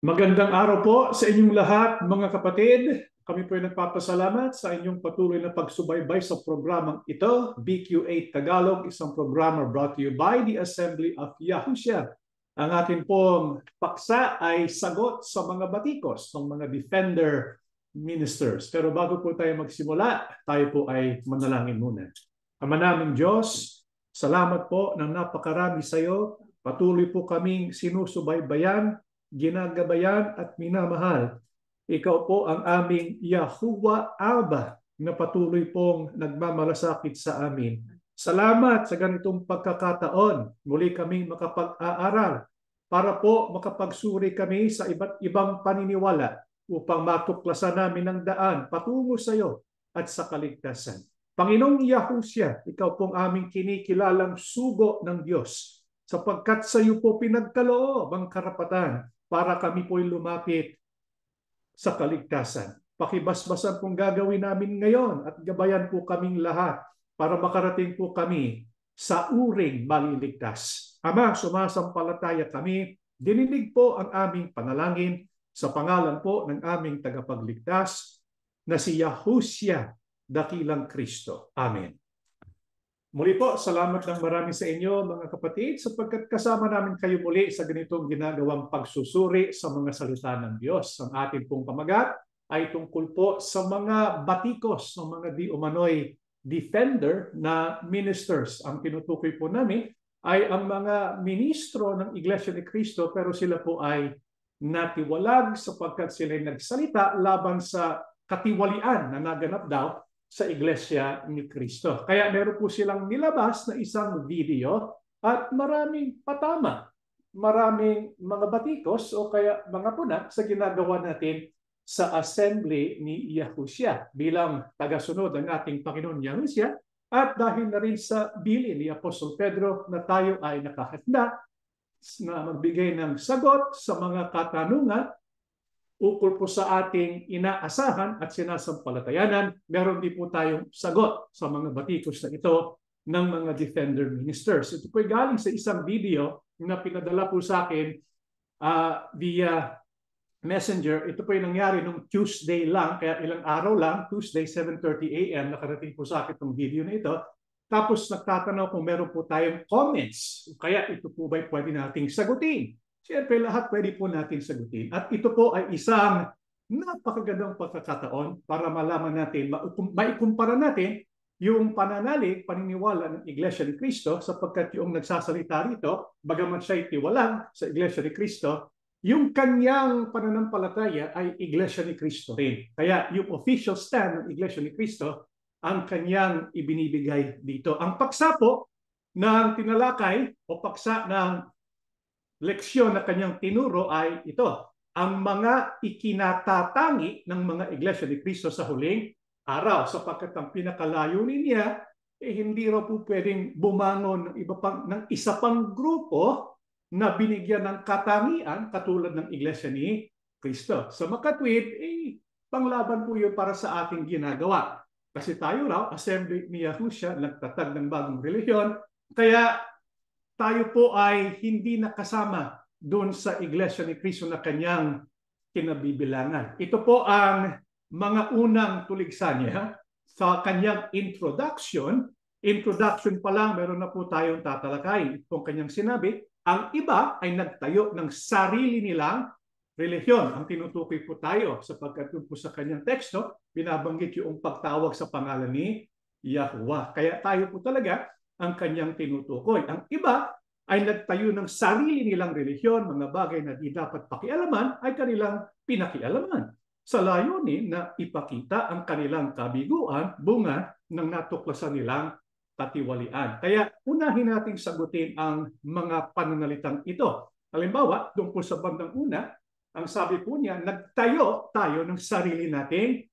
Magandang araw po sa inyong lahat, mga kapatid. Kami po ay nagpapasalamat sa inyong patuloy na pagsubaybay sa programang ito, BQ8 Tagalog, isang programa brought to you by the Assembly of Yahushua. Ang atin pong paksa ay sagot sa mga batikos ng mga defender ministers. Pero bago po tayo magsimula, tayo po ay manalangin muna. Ama naming Diyos, salamat po ng napakarami sa iyo. Patuloy po kaming sinusubaybayan, ginagabayan at minamahal. Ikaw po ang aming Yahuwah Abba na patuloy pong nagmamalasakit sa amin. Salamat sa ganitong pagkakataon. Muli kaming makapag-aaral para po makapagsuri kami sa iba't ibang paniniwala upang matuklasan namin ang daan patungo sa iyo at sa kaligtasan. Panginoong Yahushua, ikaw pong aming kinikilalang sugo ng Diyos sapagkat sa iyo po pinagkaloob ang karapatan para kami po'y lumapit sa kaligtasan. Pakibasbasan pong gagawin namin ngayon at gabayan po kaming lahat para makarating po kami sa uring maliligtas. Ama, sumasampalataya kami, dininig po ang aming panalangin sa pangalan po ng aming tagapagligtas na si Yahushua, dakilang Kristo. Amen. Muli po, salamat ng marami sa inyo mga kapatid sapagkat kasama namin kayo muli sa ganitong ginagawang pagsusuri sa mga salita ng Diyos. Ang ating pong pamagat ay tungkol po sa mga batikos ng mga di umano'y defender na ministers. Ang tinutukoy po namin ay ang mga ministro ng Iglesia ni Cristo pero sila po ay natiwalag sapagkat sila ay nagsalita laban sa katiwalian na naganap daw sa Iglesia ni Cristo. Kaya meron po silang nilabas na isang video at maraming patama, maraming mga batikos o kaya mga puna sa ginagawa natin sa assembly ni Yahushua bilang tagasunod ng ating Panginoon Yahushua at dahil na rin sa bilin ni Apostol Pedro na tayo ay nakahanda na magbigay ng sagot sa mga katanungan ukol po sa ating inaasahan at sinasampalatayanan, meron din po tayong sagot sa mga batikos na ito ng mga defender ministers. Ito po ay galing sa isang video na pinadala po sa akin via messenger. Ito po ay nangyari nung Tuesday lang, kaya ilang araw lang, Tuesday 7:30 a.m. nakarating po sa akin itong video na ito. Tapos nagtatanaw kung meron po tayong comments. Kaya ito po ba'y pwede nating sagutin? Siyempre, lahat pwede po natin sagutin. At ito po ay isang napakagandang pagkakataon para malaman natin, maikumpara natin yung pananalig, paniniwala ng Iglesia ni Cristo sapagkat yung nagsasalita rito, bagaman siya'y tiwalag sa Iglesia ni Cristo, yung kanyang pananampalataya ay Iglesia ni Cristo rin. Kaya yung official stand ng Iglesia ni Cristo ang kanyang ibinibigay dito. Ang paksa po ng tinalakay o paksa ng leksyon na kanyang tinuro ay ito, ang mga ikinatatangi ng mga Iglesia ni Cristo sa huling araw sapagkat ang pinakalayunin niya hindi raw po pwedeng bumangon ng isa pang grupo na binigyan ng katangian katulad ng Iglesia ni Cristo. Sa makatwid, panglaban po yun para sa ating ginagawa. Kasi tayo raw, Assembly ni Yahushua, nagtatag ng bagong relihiyon, kaya tayo po ay hindi nakasama doon sa Iglesia ni Cristo na kanyang kinabibilangan. Ito po ang mga unang tuligsan niya sa kanyang introduction. Introduction pa lang, meron na po tayong tatalakayin. Kung kanyang sinabi, ang iba ay nagtayo ng sarili nilang relihiyon. Ang tinutukoy po tayo sapagkat po sa kanyang teksto, binabanggit yung pagtawag sa pangalan ni Yahuwah. Kaya tayo po talaga ang kanyang tinutukoy. Ang iba ay nagtayo ng sarili nilang relihiyon, mga bagay na di dapat pakialaman ay kanilang pinakialaman sa layunin na ipakita ang kanilang kabiguan, bunga ng natuklasan nilang katiwalian. Kaya unahin nating sagutin ang mga pananalitang ito. Halimbawa, doon po sa bandang una, ang sabi po niya, nagtayo tayo ng sarili nating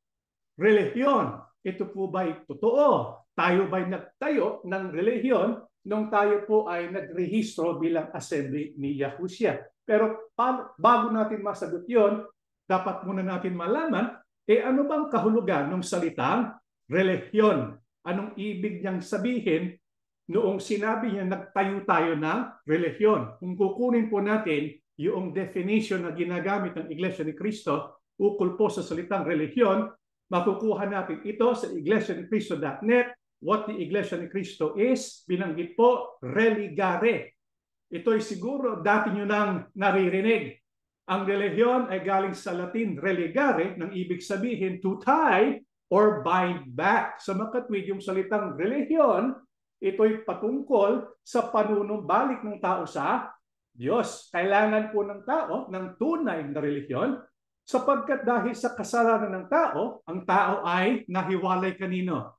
relihiyon. Ito po ba'y totoo? Tayo ba'y nagtayo ng relihiyon nung tayo po ay nagrehistro bilang assembly ni Yahushua? Pero bago natin masagot yon, dapat muna natin malaman, ano bang kahulugan ng salitang relihiyon? Anong ibig niyang sabihin noong sinabi niya nagtayo tayo ng relihiyon? Kung kukunin po natin yung definition na ginagamit ng Iglesia ni Cristo ukol po sa salitang relihiyon, makukuha natin ito sa iglesianicristo.net. What the Iglesia ni Cristo is, binanggit po, religare. Ito'y siguro dati nyo nang naririnig. Ang relihiyon ay galing sa Latin religare, nang ibig sabihin to tie or bind back. Sa makatwid, yung salitang relihiyon, ito'y patungkol sa panunumbalik ng tao sa Diyos. Kailangan po ng tao ng tunay na relihiyon sapagkat dahil sa kasalanan ng tao, ang tao ay nahiwalay kanino?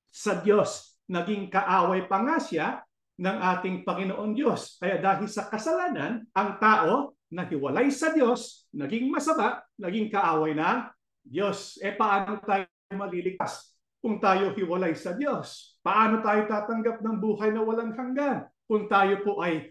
Sa Diyos. Naging kaaway pa nga siya ng ating Panginoon Diyos. Kaya dahil sa kasalanan, ang tao nahiwalay sa Diyos, naging masama, naging kaaway ng Diyos. Paano tayo maliligtas kung tayo hiwalay sa Diyos? Paano tayo tatanggap ng buhay na walang hanggan kung tayo po ay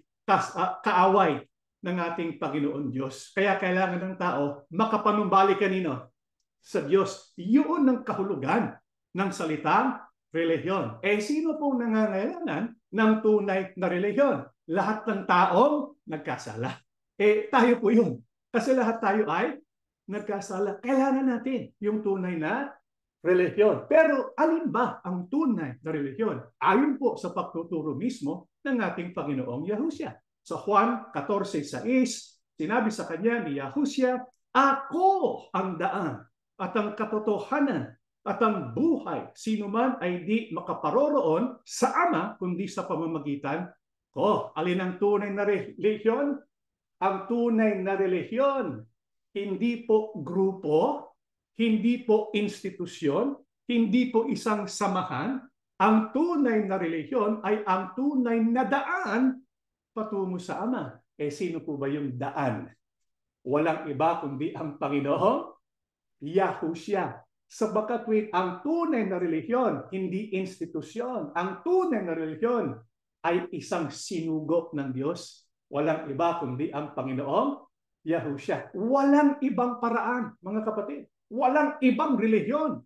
kaaway ng ating Panginoon Diyos? Kaya kailangan ng tao makapanumbalik kanino? Sa Diyos. Yun ang kahulugan ng salitang relihiyon. Sino pong nangangailangan ng tunay na relihiyon? Lahat ng taong nagkasala. Tayo po yun. Kasi lahat tayo ay nagkasala. Kailangan natin yung tunay na relihiyon. Pero alin ba ang tunay na relihiyon? Ayon po sa pagtuturo mismo ng ating Panginoong Yahushua. Sa Juan 14:6, sinabi sa kanya ni Yahushua, ako ang daan at ang katotohanan at ang buhay. Sino man ay di makaparoroon sa Ama kundi sa pamamagitan ko. Alin ang tunay na relihiyon? Ang tunay na relihiyon, hindi po grupo, hindi po institusyon, hindi po isang samahan. Ang tunay na relihiyon ay ang tunay na daan patungo sa Ama. Sino po ba yung daan? Walang iba kundi ang Panginoong Yahushua. Sa bakatwid, ang tunay na relihiyon, hindi institusyon. Ang tunay na relihiyon ay isang sinugo ng Diyos. Walang iba kundi ang Panginoong Yahushua. Walang ibang paraan, mga kapatid. Walang ibang relihiyon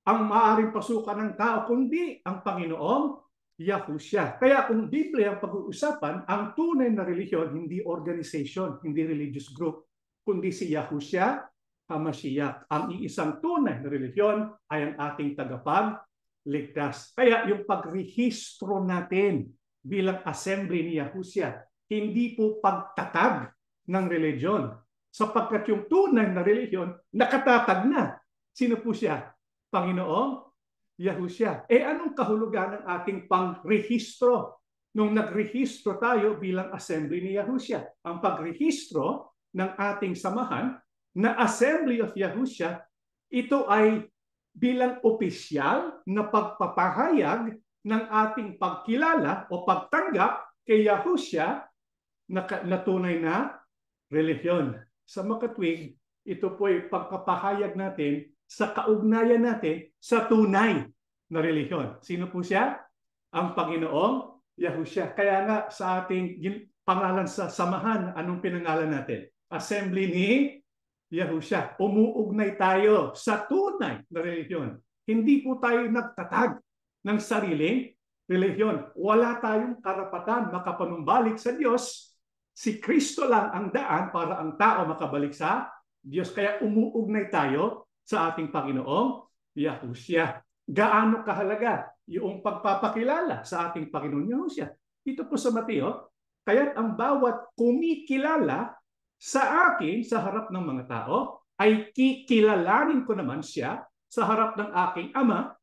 ang maaaring pasukan ng tao kundi ang Panginoong Yahushua. Kaya kung Biblia ang pag-uusapan, ang tunay na relihiyon hindi organization, hindi religious group, kundi si Yahushua HaMashiach. Ang iisang tunay na relihiyon ay ang ating tagapagligtas. Kaya yung pagrehistro natin bilang assembly ni Yahushua, hindi po pagtatag ng religion. Sapagkat yung tunay na relihiyon, nakatatag na. Sino po siya? Panginoong Yahushua. Anong kahulugan ng ating pangrehistro? Nung nagrehistro tayo bilang assembly ni Yahushua. Ang pagrehistro ng ating samahan na Assembly of Yahushua, ito ay bilang opisyal na pagpapahayag ng ating pagkilala o pagtanggap kay Yahushua na tunay na relihiyon. Sa makatwid, ito po ay pagpapahayag natin sa kaugnayan natin sa tunay na relihiyon. Sino po siya? Ang Panginoong Yahushua. Kaya nga sa ating pangalan sa samahan, anong pinangalan natin? Assembly ni Yahushua. Umuugnay tayo sa tunay na relihiyon. Hindi po tayo nagtatag ng sariling relihiyon. Wala tayong karapatan makapanumbalik sa Diyos. Si Kristo lang ang daan para ang tao makabalik sa Diyos. Kaya umuugnay tayo sa ating Panginoong Yahushua. Gaano kahalaga yung pagpapakilala sa ating Panginoon Yahushua? Ito po sa Mateo, kaya't ang bawat kumikilala sa akin sa harap ng mga tao ay kikilalanin ko naman siya sa harap ng aking Ama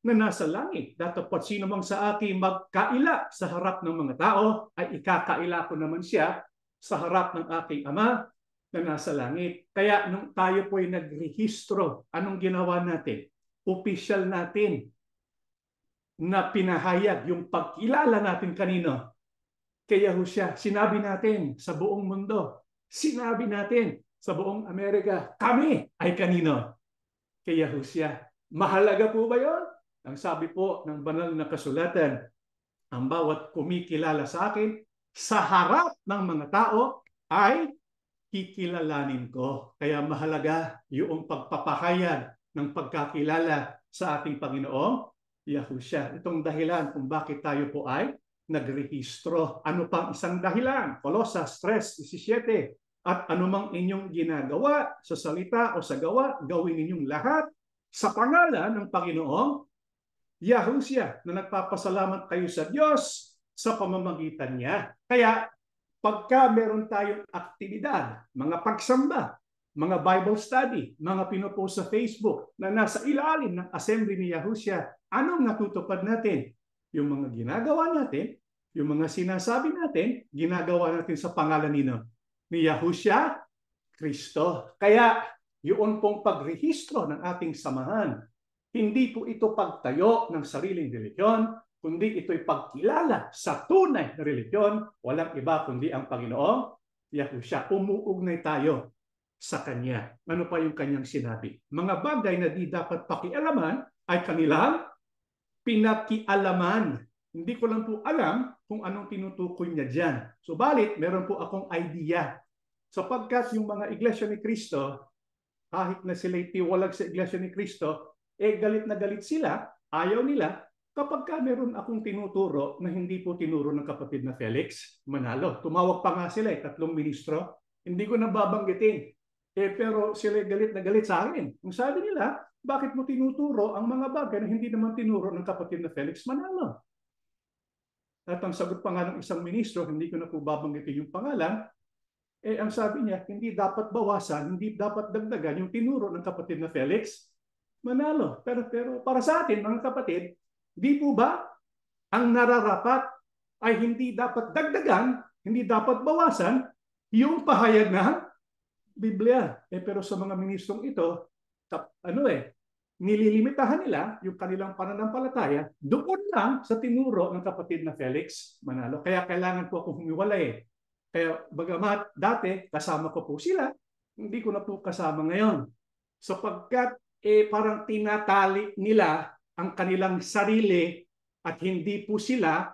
na nasa langit. Datapot sino mang sa akin magkaila sa harap ng mga tao ay ikakaila ko naman siya sa harap ng aking Ama na nasa langit. Kaya nung tayo po ay nagrehistro, anong ginawa natin? Opisyal natin na pinahayag yung pagkilala natin kanino? Kay Yahushua. Sinabi natin sa buong mundo. Sinabi natin sa buong Amerika, kami ay kanino? Kay Yahushua. Mahalaga po ba yun? Ang sabi po ng banal na kasulatan, ang bawat kumikilala sa akin, sa harap ng mga tao ay kikilalanin ko. Kaya mahalaga yung pagpapahayag ng pagkakilala sa ating Panginoong Yahushua. Itong dahilan kung bakit tayo po ay nagrehistro. Ano pang isang dahilan? Kolosas 3:17. At anumang inyong ginagawa sa salita o sa gawa, gawin ninyong lahat sa pangalan ng Panginoong Yahushua na nagpapasalamat kayo sa Diyos sa pamamagitan niya. Kaya pagka meron tayong aktibidad, mga pagsamba, mga Bible study, mga pinupost sa Facebook na nasa ilalim ng assembly ni Yahushua, anong natutupad natin? Yung mga ginagawa natin, yung mga sinasabi natin, ginagawa natin sa pangalan ni Yahushua Kristo. Kaya yun pong pagrehistro ng ating samahan, hindi po ito pagtayo ng sariling relihiyon, kundi ito'y pagkilala sa tunay na relihiyon, walang iba kundi ang Panginoong Yahushua. Umuugnay tayo sa Kanya. Ano pa yung Kanyang sinabi? Mga bagay na di dapat pakialaman ay kanilang pinakialaman. Hindi ko lang po alam kung anong tinutukoy niya dyan. Subalit, meron po akong idea. Sapagkat yung mga iglesia ni Kristo, kahit na sila'y tiwalag sa iglesia ni Kristo, galit na galit sila, ayaw nila, kapag ka meron akong tinuturo na hindi po tinuro ng kapatid na Felix Manalo. Tumawag pa nga sila, 3 ministro. Hindi ko nababanggitin. Pero sila galit na galit sa akin. Ang sabi nila, bakit mo tinuturo ang mga bagay na hindi naman tinuro ng kapatid na Felix Manalo? At ang sagot pa nga ng isang ministro, hindi ko na po babanggitin yung pangalan, ang sabi niya, hindi dapat bawasan, hindi dapat dagdagan yung tinuro ng kapatid na Felix Manalo. Pero para sa atin, mga kapatid, di po ba ang nararapat ay hindi dapat dagdagan, hindi dapat bawasan yung pahayag ng Biblia. Pero sa mga ministrong ito, nililimitahan nila yung kanilang pananampalataya doon lang sa tinuro ng kapatid na Felix Manalo. Kaya kailangan po akong humiwalay. Kaya bagamat dati kasama ko po sila, hindi ko na po kasama ngayon. Sapagkat parang tinatali nila ang kanilang sarili at hindi po sila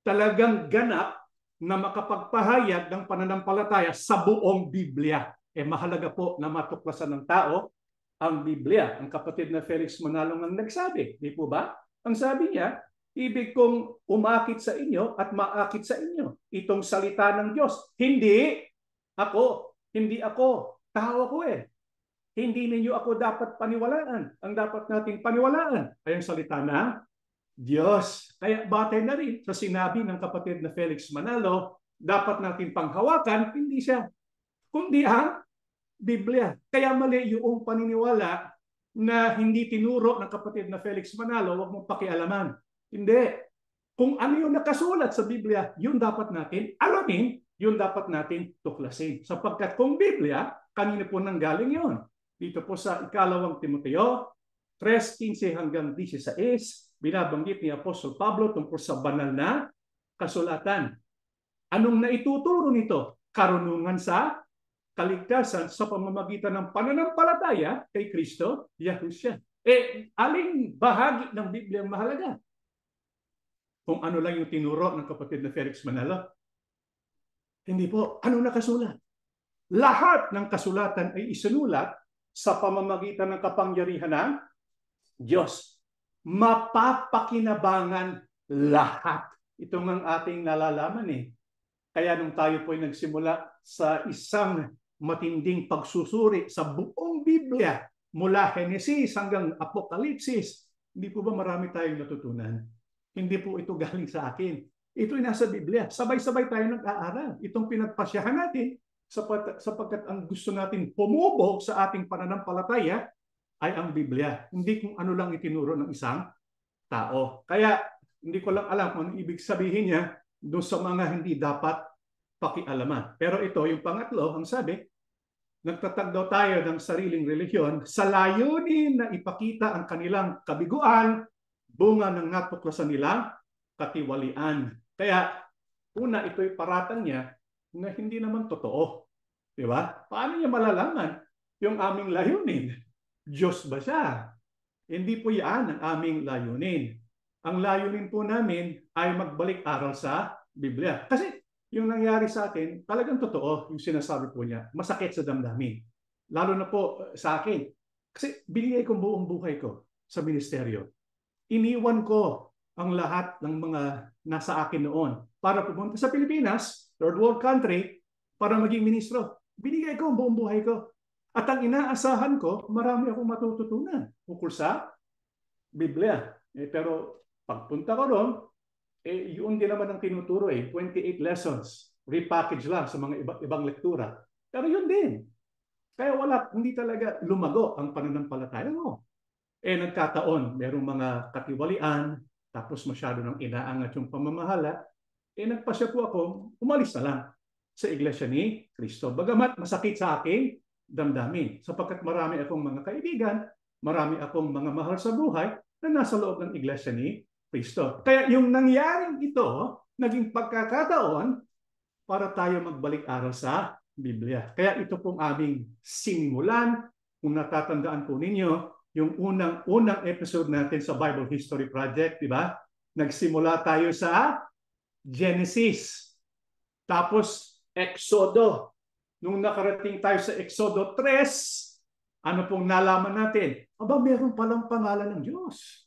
talagang ganap na makapagpahayag ng pananampalataya sa buong Biblia. Mahalaga po na matuklasan ng tao ang Biblia. Ang kapatid na Felix Manalo ang nagsabi, di po ba? Ang sabi niya, ibig kong umakit sa inyo at maakit sa inyo itong salita ng Diyos. Hindi ako, tao ko Hindi ninyo ako dapat paniwalaan. Ang dapat nating paniwalaan ay ang salita ng Diyos. Kaya batay na rin sa sinabi ng kapatid na Felix Manalo, dapat natin panghawakan, hindi siya, kundi ang Biblia. Kaya mali yung paniniwala na hindi tinuro ng kapatid na Felix Manalo, huwag mong pakialaman. Hindi. Kung ano yung nakasulat sa Biblia, yun dapat natin alamin, yun dapat natin tuklasin. Sapagkat kung Biblia, kanina po nanggaling yun. Dito po sa 2 Timoteo 3:15 hanggang 16, binabanggit ni Apostol Pablo tungkol sa banal na kasulatan. Anong naituturo nito? Karunungan sa kaligtasan sa pamamagitan ng pananampalataya kay Kristo Yahushua. Aling bahagi ng Biblia ang mahalaga? Kung ano lang yung tinuro ng kapatid na Felix Manalo? Hindi po. Ano nakasulat? Lahat ng kasulatan ay isinulat sa pamamagitan ng kapangyarihan ng Diyos. Mapapakinabangan lahat. Ito ang ating nalalaman Kaya nung tayo po ay nagsimula sa isang matinding pagsusuri sa buong Biblia, mula Genesis hanggang Apokalipsis, hindi po ba marami tayong natutunan? Hindi po ito galing sa akin. Ito'y nasa Biblia. Sabay-sabay tayo nag-aaral. Itong pinagpasyahan natin sapagkat ang gusto natin pumubog sa ating pananampalataya ay ang Biblia. Hindi kung ano lang itinuro ng isang tao. Kaya hindi ko lang alam kung ano ibig sabihin niya doon sa mga hindi dapat pakialaman. Pero ito, yung pangatlo, ang sabi, nagtatag daw tayo ng sariling relihiyon sa layunin na ipakita ang kanilang kabiguan, bunga ng natuklasan nilang katiwalian. Kaya, una, ito'y paratang niya na hindi naman totoo. Di ba? Paano niya malalaman yung aming layunin? Diyos ba siya? Hindi po yan ang aming layunin. Ang layunin po namin ay magbalik aral sa Biblia. Kasi yung nangyari sa atin, talagang totoo yung sinasabi po niya. Masakit sa damdamin. Lalo na po sa akin. Kasi binigay ko buong buhay ko sa ministeryo. Iniwan ko ang lahat ng mga nasa akin noon para pumunta sa Pilipinas, third world country, para maging ministro. Binigay ko ang buong buhay ko. At ang inaasahan ko, marami akong matututunan tungkol sa Biblia. Pero pagpunta ko doon, yun din naman ang tinuturo 28 lessons. Repackage lang sa mga ibang lektura. Pero yun din. Kaya hindi talaga lumago ang pananampalataya mo. Nagkataon, merong mga katiwalian, tapos masyado nang inaangat yung pamamahala, nagpasya po ako, umalis na lang sa Iglesia ni Cristo. Bagamat masakit sa aking damdamin, sapagkat marami akong mga kaibigan, marami akong mga mahal sa buhay na nasa loob ng Iglesia ni Cristo. Kaya yung nangyaring ito, naging pagkakataon para tayo magbalik-aral sa Biblia. Kaya ito pong aming sinimulan. Kung natatandaan po ninyo, yung unang episode natin sa Bible History Project, di ba? Nagsimula tayo sa Genesis. Tapos Exodo. Nung nakarating tayo sa Exodo 3, ano pong nalaman natin? Aba, meron palang pangalan ng Diyos.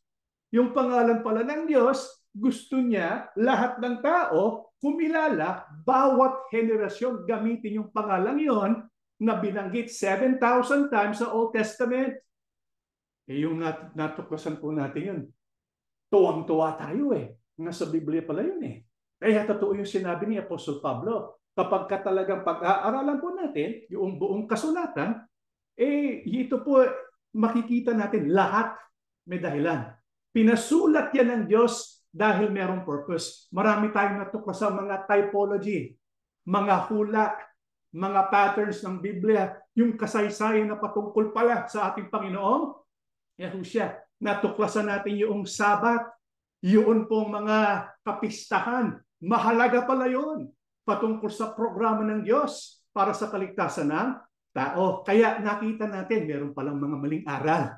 Yung pangalan pala ng Diyos, gusto niya lahat ng tao kumilala, bawat henerasyon gamitin yung pangalan yon na binanggit 7,000 times sa Old Testament. Yung natuklasan po natin yun. Tuwang-tuwa tayo Nasa Biblia pala yun Kaya totoo yung sinabi ni Apostol Pablo. Kapag talagang pag-aaralan po natin yung buong kasulatan, ito po makikita natin lahat may dahilan. Pinasulat yan ng Diyos dahil merong purpose. Marami tayong natuklasan mga typology, mga hula, mga patterns ng Biblia, yung kasaysayan na patungkol pala sa ating Panginoong Yahushua. Natuklasan natin yung Sabat, yun pong mga kapistahan. Mahalaga pala yun patungkol sa programa ng Diyos para sa kaligtasan ng tao. Kaya nakita natin, meron palang mga maling aral.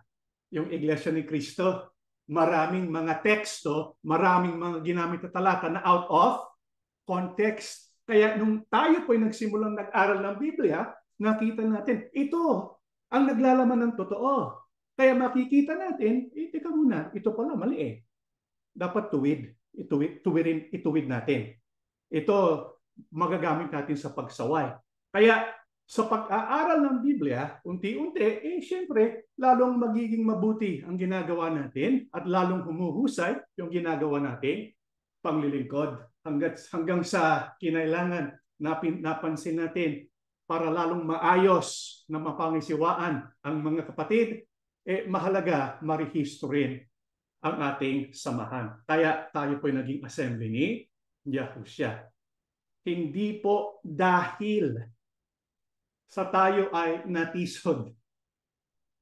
Yung Iglesia ni Cristo, maraming mga teksto, maraming mga ginamit na talata na out of context. Kaya nung tayo po'y nagsimulang nag-aral ng Biblia, nakita natin, ito ang naglalaman ng totoo. Kaya makikita natin, teka muna, ito pala mali Dapat ituwid natin. Ito magagamit natin sa pagsaway. Kaya sa pag-aaral ng Biblia, unti-unti, siyempre, lalong magiging mabuti ang ginagawa natin at lalong humuhusay yung ginagawa natin panglilingkod hanggang sa kinailangan napansin natin para lalong maayos na mapangisiwaan ang mga kapatid, mahalaga marehistro rin ang ating samahan. Kaya tayo po naging assembly ni Yahushua. Hindi po dahil sa tayo ay natisod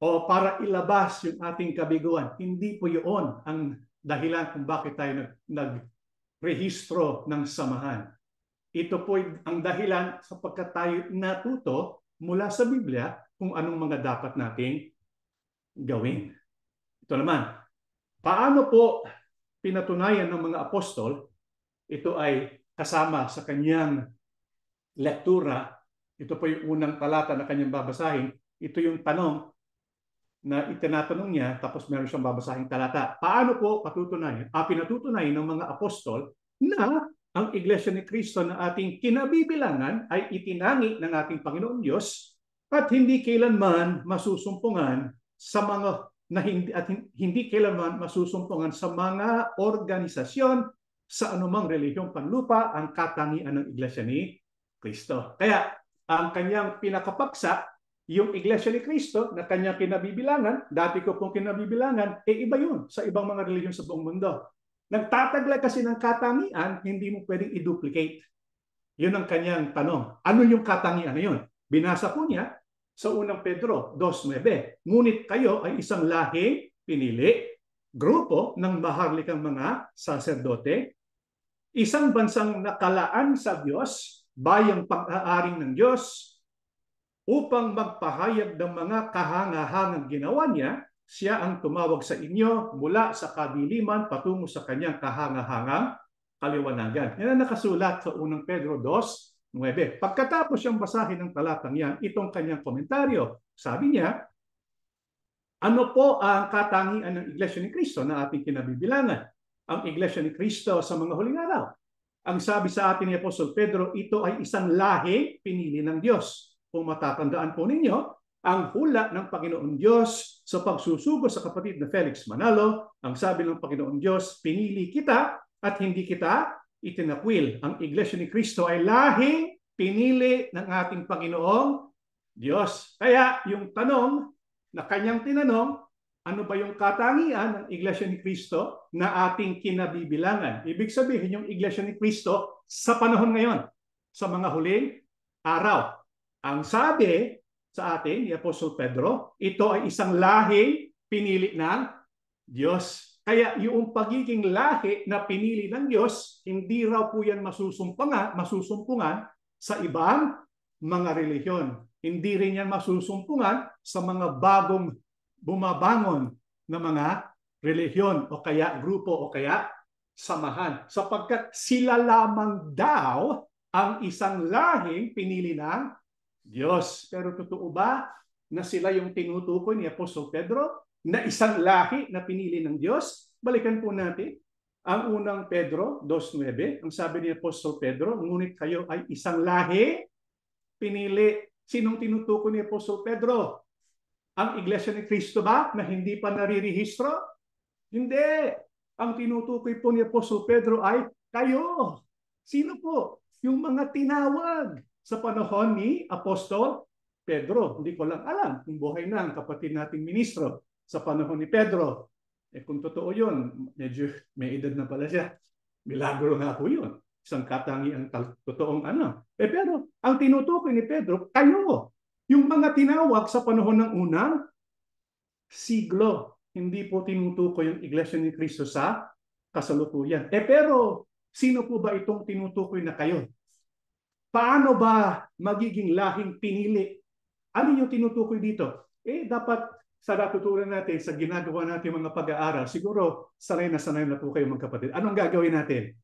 o para ilabas yung ating kabiguan. Hindi po yun ang dahilan kung bakit tayo nagrehistro ng samahan. Ito po ang dahilan sapagkat tayo natuto mula sa Biblia kung anong mga dapat nating gawin. Ito naman, paano po pinatunayan ng mga apostol? Ito ay kasama sa kanyang lektura. Ito po yung unang talata na kanyang babasahin. Ito yung tanong na itinatanong niya, tapos meron siyang babasahing talata. Paano po pinatutunayan ng mga apostol na ang Iglesia ni Cristo na ating kinabibilangan ay itinangi ng ating Panginoon Diyos at hindi kailanman masusumpungan sa mga hindi kailanman masusumpungan sa mga organisasyon sa anumang relihiyong panlupa ang katangian ng Iglesia ni Cristo. Kaya ang kanyang pinakapaksa, yung Iglesia ni Cristo na kanyang kinabibilangan, dati ko pong kinabibilangan, iba yun sa ibang mga relihiyon sa buong mundo. Nagtataglay kasi ng katangian, hindi mo pwedeng i-duplicate. Yun ang kanyang tanong. Ano yung katangian na yun? Binasa po niya sa unang Pedro 2:9. Ngunit kayo ay isang lahing pinili, grupo ng maharlikang mga saserdote, isang bansang nakalaan sa Diyos, bayang pag-aaring ng Diyos, upang magpahayag ng mga kahangahangang ginawa niya. Siya ang tumawag sa inyo mula sa kadiliman patungo sa kanyang kahangahangang kaliwanagan. Yan ang nakasulat sa unang Pedro 2:9. Pagkatapos siyang basahin ng talatang yan, itong kanyang komentaryo, sabi niya, ano po ang katangian ng Iglesia ni Cristo na ating kinabibilangan? ang Iglesia ni Cristo sa mga huling araw. Ang sabi sa atin ni Apostol Pedro, ito ay isang lahi pinili ng Diyos. Kung matatandaan po ninyo, ang hula ng Panginoon Diyos sa pagsusugo sa kapatid na Felix Manalo, ang sabi ng Panginoon Diyos, pinili kita at hindi kita itinakwil. Ang Iglesia ni Cristo ay lahing pinili ng ating Panginoong Diyos. Kaya yung tanong na kanyang tinanong, ano ba yung katangian ng Iglesia ni Cristo na ating kinabibilangan? Ibig sabihin yung Iglesia ni Cristo sa panahon ngayon, sa mga huling araw. Ang sabi sa atin ni Apostol Pedro, ito ay isang lahing pinili ng Diyos. Kaya yung pagiging lahi na pinili ng Diyos, hindi raw po yan masusumpungan sa ibang mga relihiyon. Hindi rin yan masusumpungan sa mga bagong bumabangon na mga relihiyon o kaya grupo o kaya samahan. Sapagkat sila lamang daw ang isang lahing pinili ng Diyos. Pero totoo ba na sila yung tinutukoy ni Apostol Pedro na isang lahi na pinili ng Diyos? Balikan po natin ang unang Pedro 2:9. Ang sabi ni Apostol Pedro, ngunit kayo ay isang lahi pinili. Sinong tinutukoy ni Apostol Pedro? Ang Iglesia ni Cristo ba na hindi pa narirehistro? Hindi. Ang tinutukoy po ni Apostol Pedro ay kayo. Sino po? Yung mga tinawag sa panahon ni Apostol Pedro. Hindi ko lang alam kung buhay na ang kapatid nating ministro sa panahon ni Pedro. Kung totoo yun, medyo may edad na pala siya. Milagro nga po yun. Isang katangiang totoong ano. Pero ang tinutukoy ni Pedro, kayo. Yung mga tinawag sa panahon ng unang siglo. Hindi po tinutukoy yung Iglesia ni Cristo sa kasalukuyan. Pero sino po ba itong tinutukoy na kayo? Paano ba magiging lahing pinili? Ano yung tinutukoy dito? Dapat sa natutunan natin, sa ginagawa natin mga pag-aaral, siguro sanay na po kayo mga kapatid. Anong gagawin natin?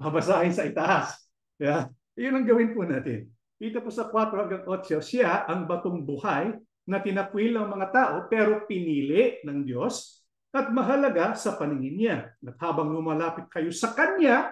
Mabasahin sa itaas. Yeah? Yun ang gawin po natin. Dito po sa 4-8, siya ang batong buhay na tinakwil ng mga tao pero pinili ng Diyos at mahalaga sa paningin niya. At habang lumalapit kayo sa Kanya,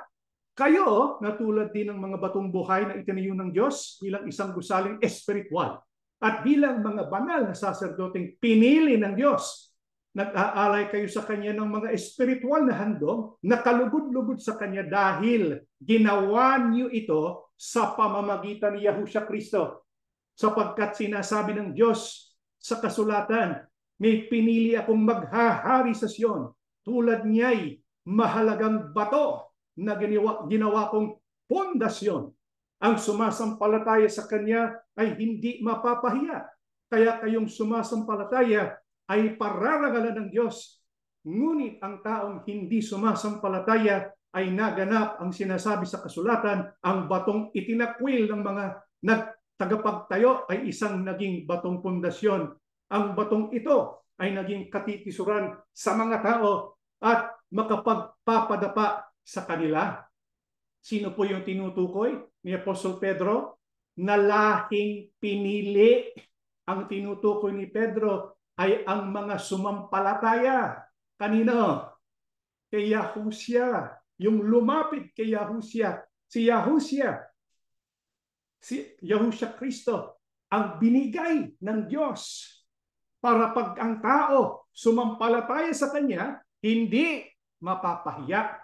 kayo na tulad din ng mga batong buhay na itinayo ng Diyos bilang isang gusaling espiritual at bilang mga banal na saserdoteng pinili ng Diyos. Nag-aalay kayo sa Kanya ng mga espiritual na handog na kalugod-lugod sa Kanya dahil ginawa niyo ito sa pamamagitan ni Yahushua Kristo. Sapagkat sinasabi ng Diyos sa kasulatan, may pinili akong maghahari sa Sion, tulad niya'y mahalagang bato na ginawa kong pundasyon. Ang sumasampalataya sa Kanya ay hindi mapapahiya. Kaya kayong sumasampalataya ay pararangalan ng Diyos. Ngunit ang taong hindi sumasampalataya ay naganap ang sinasabi sa kasulatan, ang batong itinakwil ng mga nagtagapagtayo ay isang naging batong pundasyon. Ang batong ito ay naging katitisuran sa mga tao at makapagpapadapa sa kanila. Sino po yung tinutukoy ni Apostol Pedro? Na lahing pinili. Ang tinutukoy ni Pedro ay ang mga sumampalataya. Kanino? Kay Yahushua. Yung lumapit kay Yahushua. Si Yahushua. Si Yahushua Kristo. Ang binigay ng Diyos. Para pag ang tao sumampalataya sa Kanya, hindi mapapahiya.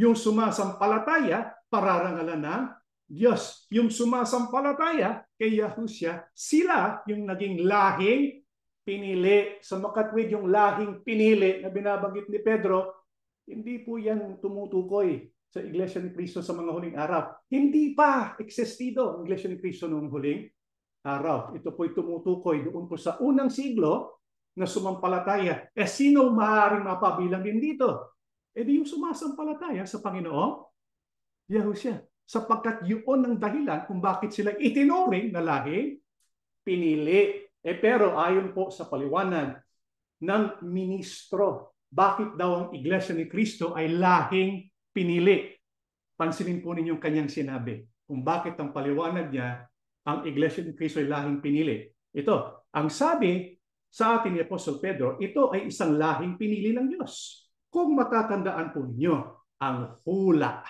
Yung sumasampalataya, pararangalan ng Diyos. Yung sumasampalataya kay Yahushua, sila yung naging lahing pinili. Sa makatwid yung lahing pinili na binabanggit ni Pedro, hindi po yan tumutukoy sa Iglesia ni Cristo sa mga huling araw. Hindi pa existido ang Iglesia ni Cristo noong huling araw. Ito po'y tumutukoy doon po sa unang siglo na sumampalataya. Sino maaaring mapabilang din dito? Di yung sumasampalataya sa Panginoong Yahushua. Sapagkat yun ang dahilan kung bakit sila itinuring na lahing pinili. Pero ayon po sa paliwanag ng ministro, bakit daw ang Iglesia ni Cristo ay lahing pinili? Pansinin po ninyong kanyang sinabi kung bakit ang paliwanag niya ang Iglesia ni Cristo ay lahing pinili. Ito, ang sabi sa atin ni Apostol Pedro, ito ay isang lahing pinili ng Diyos. Kung matatandaan po ninyo ang hula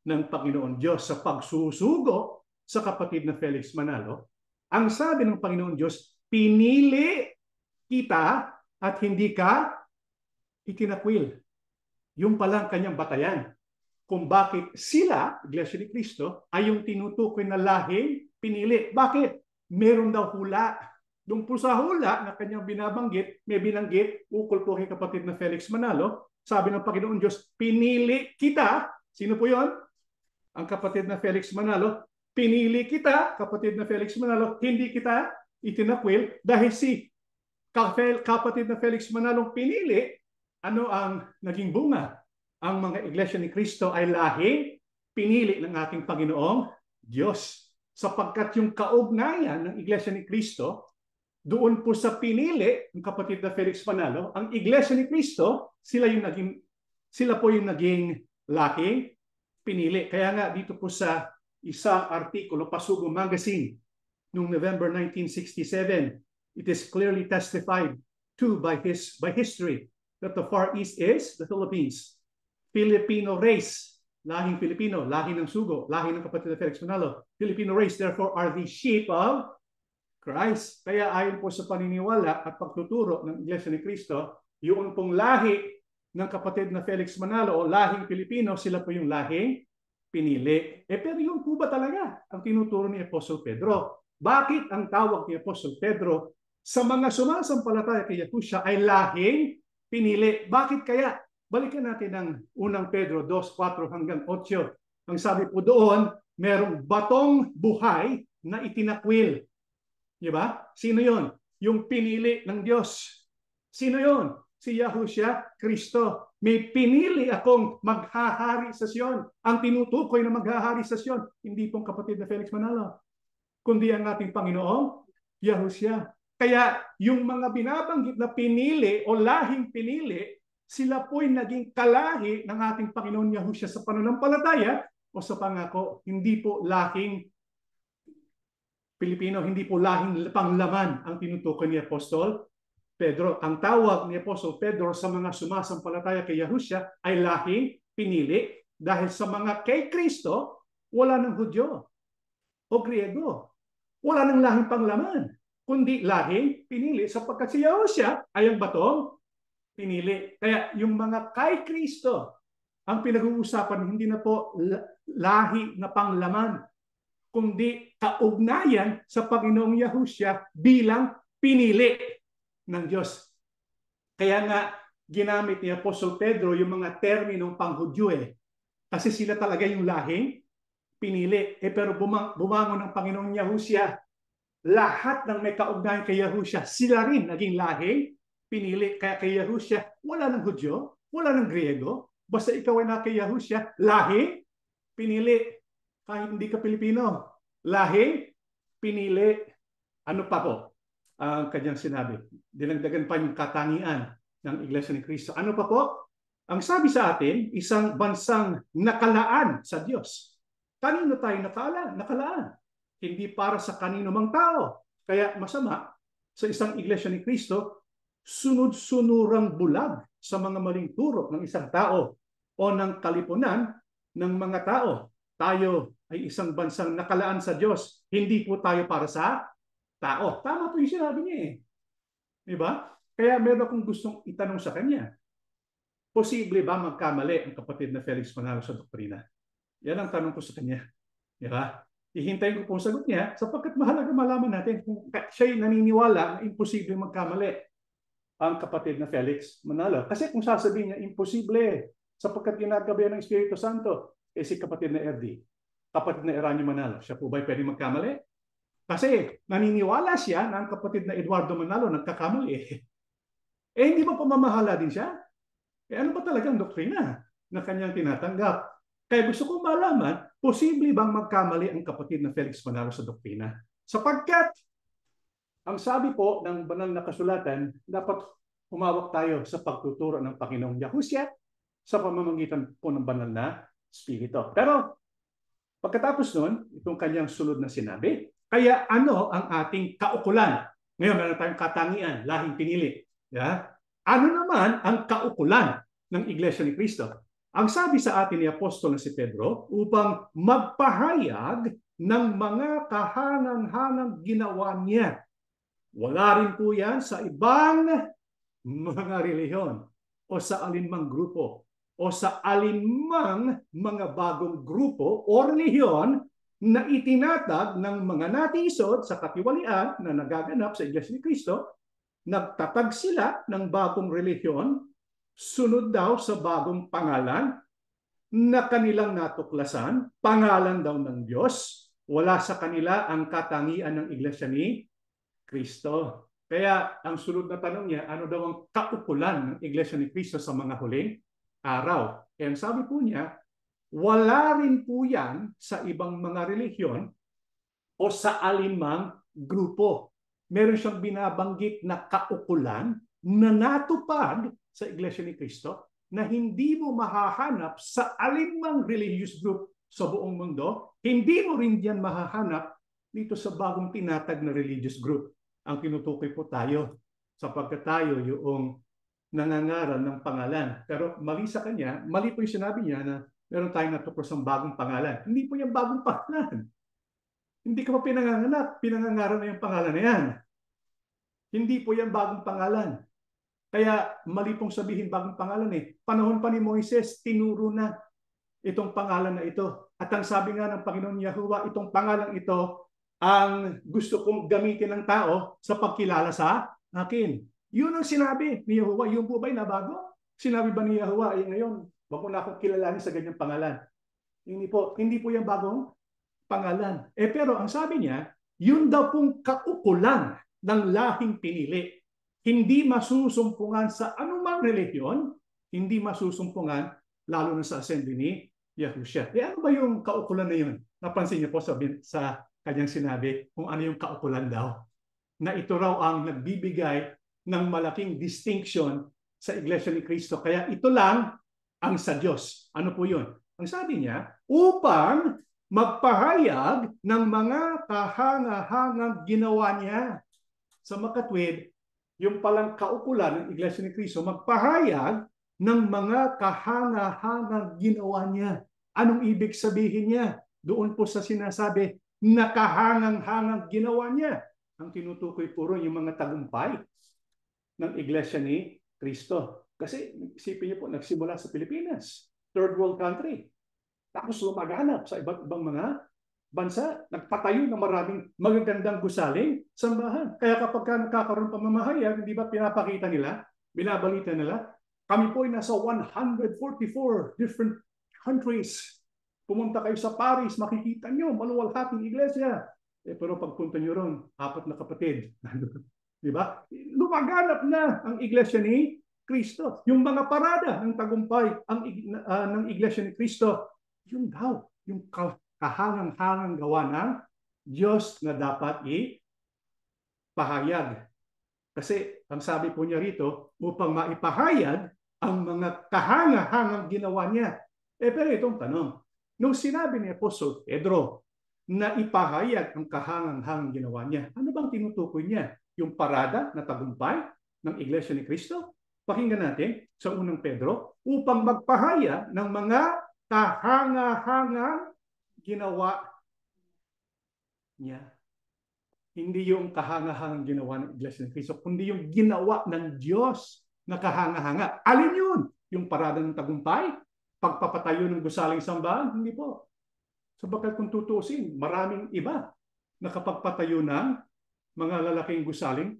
ng Panginoon Diyos sa pagsusugo sa kapatid na Felix Manalo, ang sabi ng Panginoon Diyos, pinili kita at hindi ka itinakwil. Yung palang kanyang batayan. Kung bakit sila, Iglesia ni Cristo, ay yung tinutukoy na lahing pinili. Bakit? Meron daw hula. Doon po sa hula na kanyang binabanggit, may binanggit, ukol po kay kapatid na Felix Manalo, sabi ng Panginoon Diyos, pinili kita. Sino po yon? Ang kapatid na Felix Manalo. Pinili kita, kapatid na Felix Manalo, hindi kita itinakwil dahil si kapatid na Felix Manalo pinili, ano ang naging bunga? Ang mga Iglesia ni Cristo ay lahing pinili ng ating Panginoong Diyos. Sapagkat yung kaugnayan ng Iglesia ni Cristo, doon po sa pinili ng kapatid na Felix Manalo, ang Iglesia ni Cristo, sila po yung naging lahing pinili. Kaya nga dito po sa isang artikulo, Pasugo Magazine, noong November 1967, it is clearly testified to by history that the Far East is the Philippines. Filipino race, lahing Filipino, lahi ng sugo, lahi ng kapatid na Felix Manalo. Filipino race, therefore, are the sheep of Christ. Kaya ayon po sa paniniwala at pagtuturo ng Iglesia ni Cristo, yung pong lahi ng kapatid na Felix Manalo o lahing Pilipino, sila po yung lahing pinili. Pero yun po ba talaga ang tinuturo ni Apostol Pedro? Bakit ang tawag ni Apostol Pedro sa mga sumasampalataya kay Yahushua ay lahing pinili? Bakit kaya? Balikan natin ang unang Pedro 2:4 hanggang 8. Ang sabi po doon, merong batong buhay na itinakwil. Di ba? Sino yon? Yung pinili ng Diyos. Sino yon? Si Yahushua Kristo. May pinili akong maghahari sa Sion. Ang tinutukoy na maghahari sa Sion, hindi pong kapatid na Felix Manalo, kundi ang ating Panginoong Yahushua. Kaya yung mga binabanggit na pinili o lahing pinili, sila po'y naging kalahi ng ating Panginoon Yahushua sa pananampalataya o sa pangako. Hindi po lahing Pilipino, hindi po lahing panglaman ang tinutukoy ni Apostol Pedro. Ang tawag ni Apostol Pedro sa mga sumasampalataya kay Yahushua ay lahing pinili dahil sa mga kay Kristo, wala ng Hudyo o Griego. Wala ng lahing panglaman, kundi lahing pinili sapagkat si Yahushua ay ang batong pinili. Kaya yung mga kay Kristo, ang pinag-uusapan hindi na po lahi na panglaman, kundi kaugnayan sa Panginoong Yahushua bilang pinili ng Diyos. Kaya nga ginamit ni Apostol Pedro yung mga terminong panghudyo kasi sila talaga yung lahing pinili. Pero bumangon ng Panginoong Yahushua, lahat ng may kaugnayan kay Yahushua, sila rin naging lahing pinili. Kaya kay Yahushua, wala ng Hudyo, wala ng Griego. Basta ikaw ay na kay Yahushua, lahing pinili. Kahit hindi ka Pilipino, lahing pinili. Ano pa po ang kanyang sinabi? Dinagdagan pa yung katangian ng Iglesia ni Cristo. Ano pa po? Ang sabi sa atin, isang bansang nakalaan sa Diyos. Kanino tayo nakalaan? Hindi para sa kanino mang tao. Kaya masama sa isang Iglesia ni Cristo, sunod-sunurang bulag sa mga maling turo ng isang tao o ng kalipunan ng mga tao. Tayo ay isang bansang nakalaan sa Diyos. Hindi po tayo para sa tao. Tama po yung sinabi niya Diba? Kaya meron akong gustong itanong sa kanya. Posible ba magkamali ang kapatid na Felix Manalo sa doktrina? Yan ang tanong ko sa kanya. Diba? Ihintayin ko po ang sagot niya sapagkat mahalaga malaman natin kung siya'y naniniwala na imposible magkamali ang kapatid na Felix Manalo. Kasi kung sasabihin niya, imposible sapagkat ginagabayan ng Espiritu Santo, si kapatid na RD, kapatid na Eranio Manalo, siya po ba'y pwede magkamali? Kasi naniniwala siya na ang kapatid na Eduardo Manalo nagkakamali. Hindi ba pamamahala din siya? Ano ba talagang doktrina na kanyang tinatanggap? Kaya gusto kong malaman, posible bang magkamali ang kapatid na Felix Manalo sa doktrina? Sapagkat ang sabi po ng banal na kasulatan, dapat humawak tayo sa pagtuturo ng Panginoong Yahushua sa pamamagitan po ng banal na Espiritu. Pero pagkatapos nun, itong kanyang sunod na sinabi, kaya ano ang ating kaukulan? Ngayon, meron tayong katangian, lahing pinili. Yeah? Ano naman ang kaukulan ng Iglesia ni Cristo. Ang sabi sa atin ni Apostol na si Pedro, upang magpahayag ng mga kahanang-hanang ginawa niya. Wala rin po yan sa ibang mga relihiyon o sa alinmang grupo o sa alinmang mga bagong grupo o relihiyon na itinatag ng mga natisod sa katiwalian na nagaganap sa Iglesia ni Cristo. Nagtatag sila ng bagong relihiyon, sunod daw sa bagong pangalan na kanilang natuklasan, pangalan daw ng Diyos. Wala sa kanila ang katangian ng Iglesia ni Cristo. Kaya ang sunod na tanong niya, ano daw ang kaukulan ng Iglesia ni Cristo sa mga huling araw? And sabi po niya, wala rin po yan sa ibang mga relihiyon o sa alinmang grupo. Meron siyang binabanggit na kaukulan na natupad sa Iglesia ni Cristo na hindi mo mahahanap sa alinmang religious group sa buong mundo. Hindi mo rin yan mahahanap dito sa bagong tinatag na religious group. Ang tinutukoy po tayo sapagkat tayo yung nangangaral ng pangalan. Pero mali sa kanya, mali po yung sinabi niya na meron tayong natukos ng bagong pangalan. Hindi po yung bagong pangalan. Hindi ka pa pinanganganak, pinangangaral na yung pangalan na yan. Hindi po yan bagong pangalan. Kaya mali pong sabihin bagong pangalan eh. Panahon pa ni Moises, tinuro na itong pangalan na ito. At ang sabi nga ng Panginoon Yahuwah, itong pangalan ito ang gusto kong gamitin ng tao sa pagkilala sa akin. Yun ang sinabi ni Yahuwah. Yung po ba'y nabago? Sinabi ba ni Yahuwah, ngayon, wag mo na akong kilalanin sa ganyang pangalan. Hindi po yung bagong pangalan. Pero ang sabi niya, yun daw pong kaukulan ng lahing pinili. Hindi masusumpungan sa anumang relihiyon, hindi masusumpungan lalo na sa assembly ni Yahushua. Ano ba yung kaukulan na yun? Napansin niyo po sa kanyang sinabi kung ano yung kaukulan daw. Na ito raw ang nagbibigay ng malaking distinction sa Iglesia ni Cristo. Kaya ito lang ang sa Diyos. Ano po yun? Ang sabi niya, upang magpahayag ng mga kahanga-hangang ginawa niya. Sa makatwid, yung palang kaukulan ng Iglesia ni Cristo, magpahayag ng mga kahanga-hangang ginawa niya. Anong ibig sabihin niya? Doon po sa sinasabi, na kahangang-hangang ginawa niya. Ang tinutukoy puro yung mga tagumpay ng Iglesia ni Cristo. Kasi isipin niyo po, nagsimula sa Pilipinas, third world country. Tapos lumaganap sa iba't ibang mga bansa, nagpatayo ng maraming magagandang gusaling sambahan. Kaya kapag nakakaroon pamamahayag, hindi ba pinapakita nila, binabalita nila, kami po ay nasa 144 different countries. Pumunta kayo sa Paris, makikita nyo, maluwalhating iglesia. Pero pagpunta nyo ron, 4 na kapatid. Di ba? Lumaganap na ang iglesia ni Cristo. Yung mga parada ng tagumpay ng iglesia ni Cristo, yun daw, yung kahangang-hangang gawa ng Diyos na dapat ipahayag. Kasi ang sabi po niya rito, upang maipahayag ang mga kahanga-hangang ginawa niya. Pero itong tanong, nung sinabi ni Apostol Pedro na ipahayag ang kahangang-hangang ginawa niya, ano bang tinutukoy niya? Yung parada na tagumpay ng Iglesia ni Cristo? Pakinggan natin sa unang Pedro, upang magpahayag ng mga kahanga-hangang ginawa niya. Hindi yung kahanga-hangang ginawa ng Iglesia ni Cristo, kundi yung ginawa ng Diyos na kahanga-hanga. Alin yun? Yung parada ng tagumpay? Pagpapatayo ng gusaling sambahan? Hindi po. Sabagat kung tutuusin, maraming iba nakapagpatayo ng mga lalaking gusaling